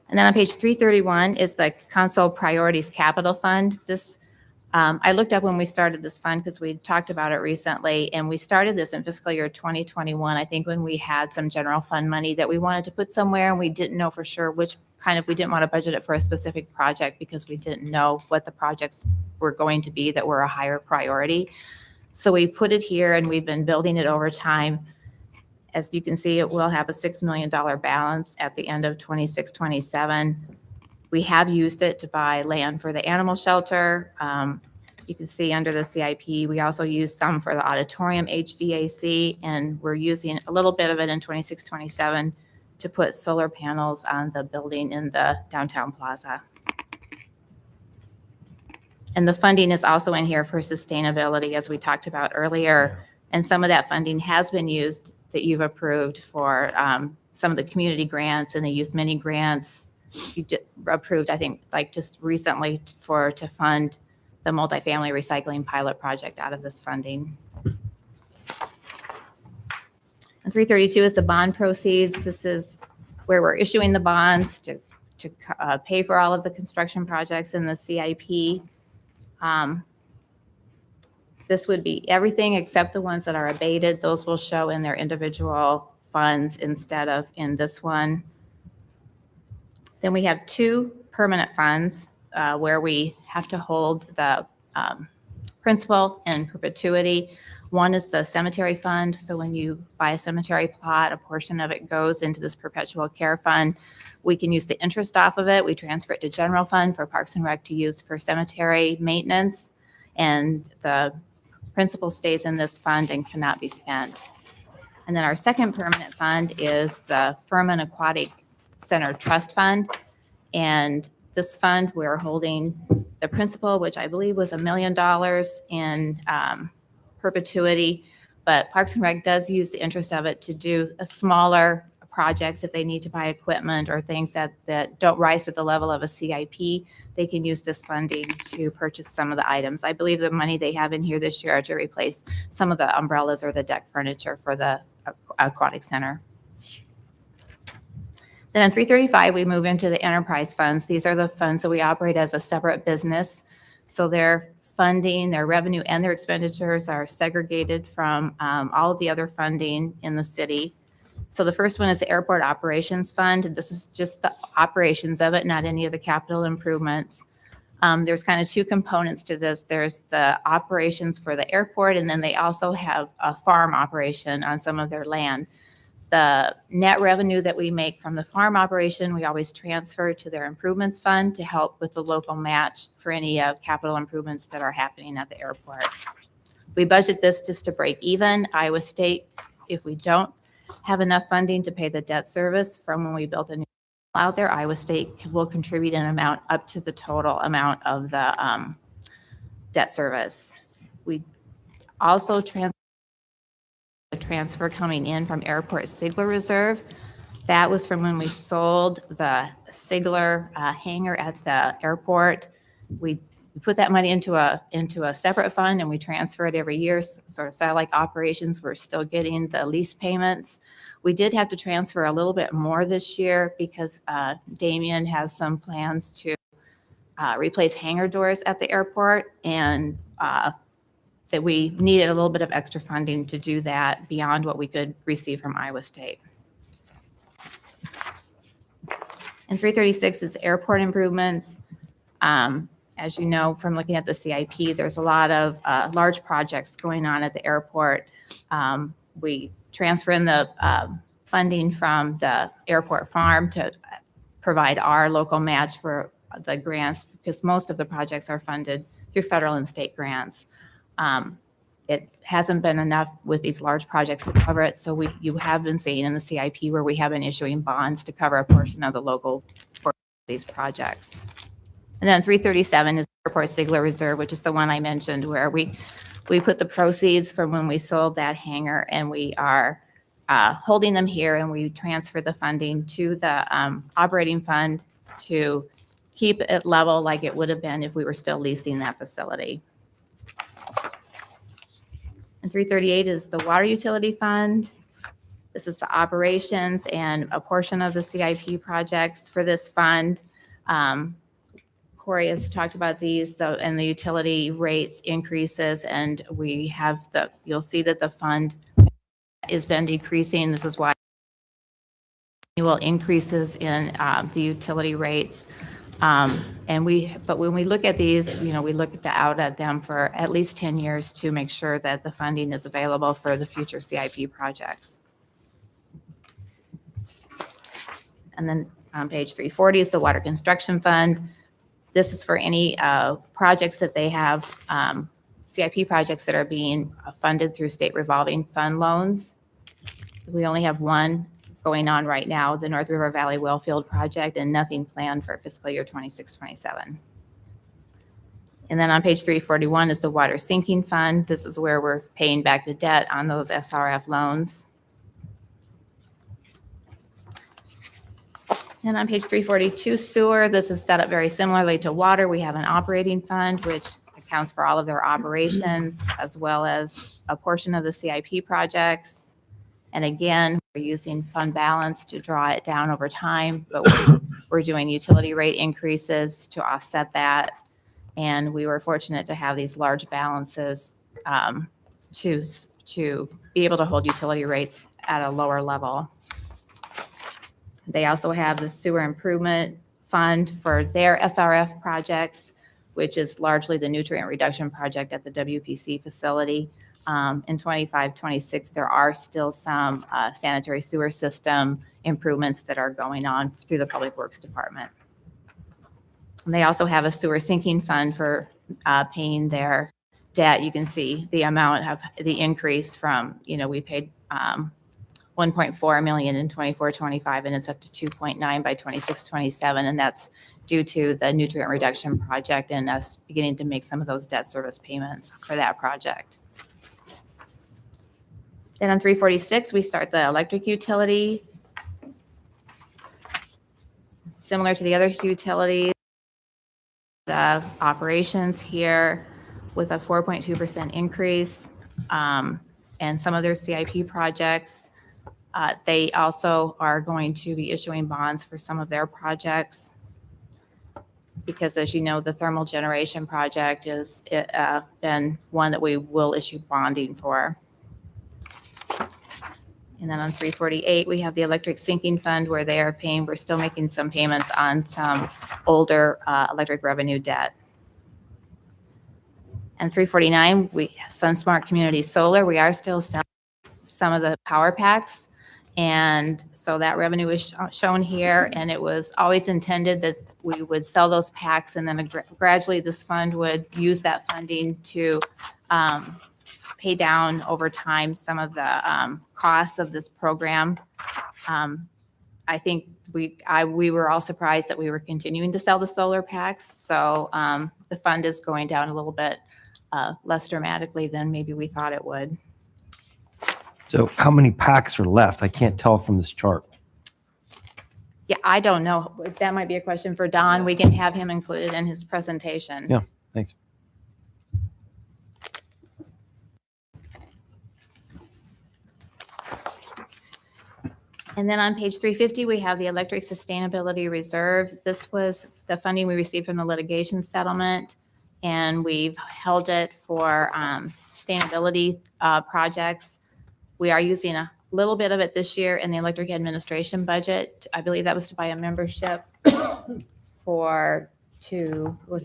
And then on page 331 is the Council Priorities Capital Fund. This, I looked up when we started this fund because we talked about it recently, and we started this in fiscal year 2021, I think, when we had some general fund money that we wanted to put somewhere, and we didn't know for sure which kind of, we didn't want to budget it for a specific project because we didn't know what the projects were going to be that were a higher priority. So we put it here, and we've been building it over time. As you can see, it will have a $6 million balance at the end of 26-27. We have used it to buy land for the animal shelter. You can see under the CIP, we also used some for the auditorium HVAC, and we're using a little bit of it in 26-27 to put solar panels on the building in the downtown plaza. And the funding is also in here for sustainability, as we talked about earlier. And some of that funding has been used that you've approved for some of the community grants and the youth mini grants. You approved, I think, like just recently to fund the multifamily recycling pilot project out of this funding. And 332 is the bond proceeds. This is where we're issuing the bonds to pay for all of the construction projects in the CIP. This would be everything except the ones that are abated. Those will show in their individual funds instead of in this one. Then we have two permanent funds where we have to hold the principal in perpetuity. One is the cemetery fund. So when you buy a cemetery plot, a portion of it goes into this perpetual care fund. We can use the interest off of it. We transfer it to general fund for Parks and Rec to use for cemetery maintenance. And the principal stays in this fund and cannot be spent. And then our second permanent fund is the Furman Aquatic Center Trust Fund. And this fund, we're holding the principal, which I believe was $1 million in perpetuity. But Parks and Rec does use the interest of it to do a smaller projects if they need to buy equipment or things that don't rise to the level of a CIP. They can use this funding to purchase some of the items. I believe the money they have in here this year are to replace some of the umbrellas or the deck furniture for the aquatic center. Then in 335, we move into the enterprise funds. These are the funds that we operate as a separate business. So their funding, their revenue, and their expenditures are segregated from all of the other funding in the city. So the first one is the Airport Operations Fund. This is just the operations of it, not any of the capital improvements. There's kind of two components to this. There's the operations for the airport, and then they also have a farm operation on some of their land. The net revenue that we make from the farm operation, we always transfer to their improvements fund to help with the local match for any capital improvements that are happening at the airport. We budget this just to break even. Iowa State, if we don't have enough funding to pay the debt service from when we built a new out there, Iowa State will contribute an amount up to the total amount of the debt service. We also transfer coming in from Airport Sigler Reserve. That was from when we sold the Sigler hangar at the airport. We put that money into a separate fund and we transfer it every year. Sort of satellite operations, we're still getting the lease payments. We did have to transfer a little bit more this year because Damien has some plans to replace hangar doors at the airport, and that we needed a little bit of extra funding to do that beyond what we could receive from Iowa State. And 336 is airport improvements. As you know, from looking at the CIP, there's a lot of large projects going on at the airport. We transfer in the funding from the airport farm to provide our local match for the grants, because most of the projects are funded through federal and state grants. It hasn't been enough with these large projects to cover it, so you have been seeing in the CIP where we have been issuing bonds to cover a portion of the local portion of these projects. And then 337 is Airport Sigler Reserve, which is the one I mentioned, where we put the proceeds from when we sold that hangar, and we are holding them here, and we transfer the funding to the operating fund to keep it level like it would have been if we were still leasing that facility. And 338 is the Water Utility Fund. This is the operations and a portion of the CIP projects for this fund. Corey has talked about these, and the utility rates increases, and we have you'll see that the fund has been decreasing. This is why annual increases in the utility rates. But when we look at these, we look out at them for at least 10 years to make sure that the funding is available for the future CIP projects. And then on page 340 is the Water Construction Fund. This is for any projects that they have, CIP projects that are being funded through state revolving fund loans. We only have one going on right now, the North River Valley Wellfield project, and nothing planned for fiscal year 26-27. And then on page 341 is the Water Sinking Fund. This is where we're paying back the debt on those SRF loans. And on page 342, sewer, this is set up very similarly to water. We have an operating fund, which accounts for all of their operations, as well as a portion of the CIP projects. And again, we're using fund balance to draw it down over time, but we're doing utility rate increases to offset that. And we were fortunate to have these large balances to be able to hold utility rates at a lower level. They also have the sewer improvement fund for their SRF projects, which is largely the nutrient reduction project at the WPC facility. In 25-26, there are still some sanitary sewer system improvements that are going on through the Public Works Department. And they also have a sewer sinking fund for paying their debt. You can see the amount of the increase from, we paid 1.4 million in 24-25, and it's up to 2.9 by 26-27, and that's due to the nutrient reduction project and us beginning to make some of those debt service payments for that project. Then on 346, we start the electric utility. Similar to the other utilities, the operations here with a 4.2% increase, and some of their CIP projects. They also are going to be issuing bonds for some of their projects because, as you know, the thermal generation project has been one that we will issue bonding for. And then on 348, we have the electric sinking fund where they are paying, we're still making some payments on some older electric revenue debt. And 349, SunSmart Community Solar, we are still selling some of the power packs. And so that revenue is shown here, and it was always intended that we would sell those packs, and then gradually this fund would use that funding to pay down over time some of the costs of this program. I think we were all surprised that we were continuing to sell the solar packs, so the fund is going down a little bit less dramatically than maybe we thought it would. So how many packs are left? I can't tell from this chart. Yeah, I don't know. That might be a question for Don. We can have him included in his presentation. Yeah, thanks. And then on page 350, we have the Electric Sustainability Reserve. This was the funding we received from the litigation settlement, and we've held it for sustainability projects. We are using a little bit of it this year in the electric administration budget. I believe that was to buy a membership was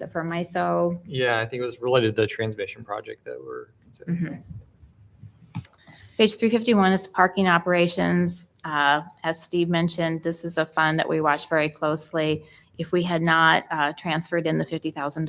it for MISO? Yeah, I think it was related to the transmission project that we're considering. Mm-hmm. Page 351 is parking operations. As Steve mentioned, this is a fund that we watch very closely. If we had not transferred in the $50,000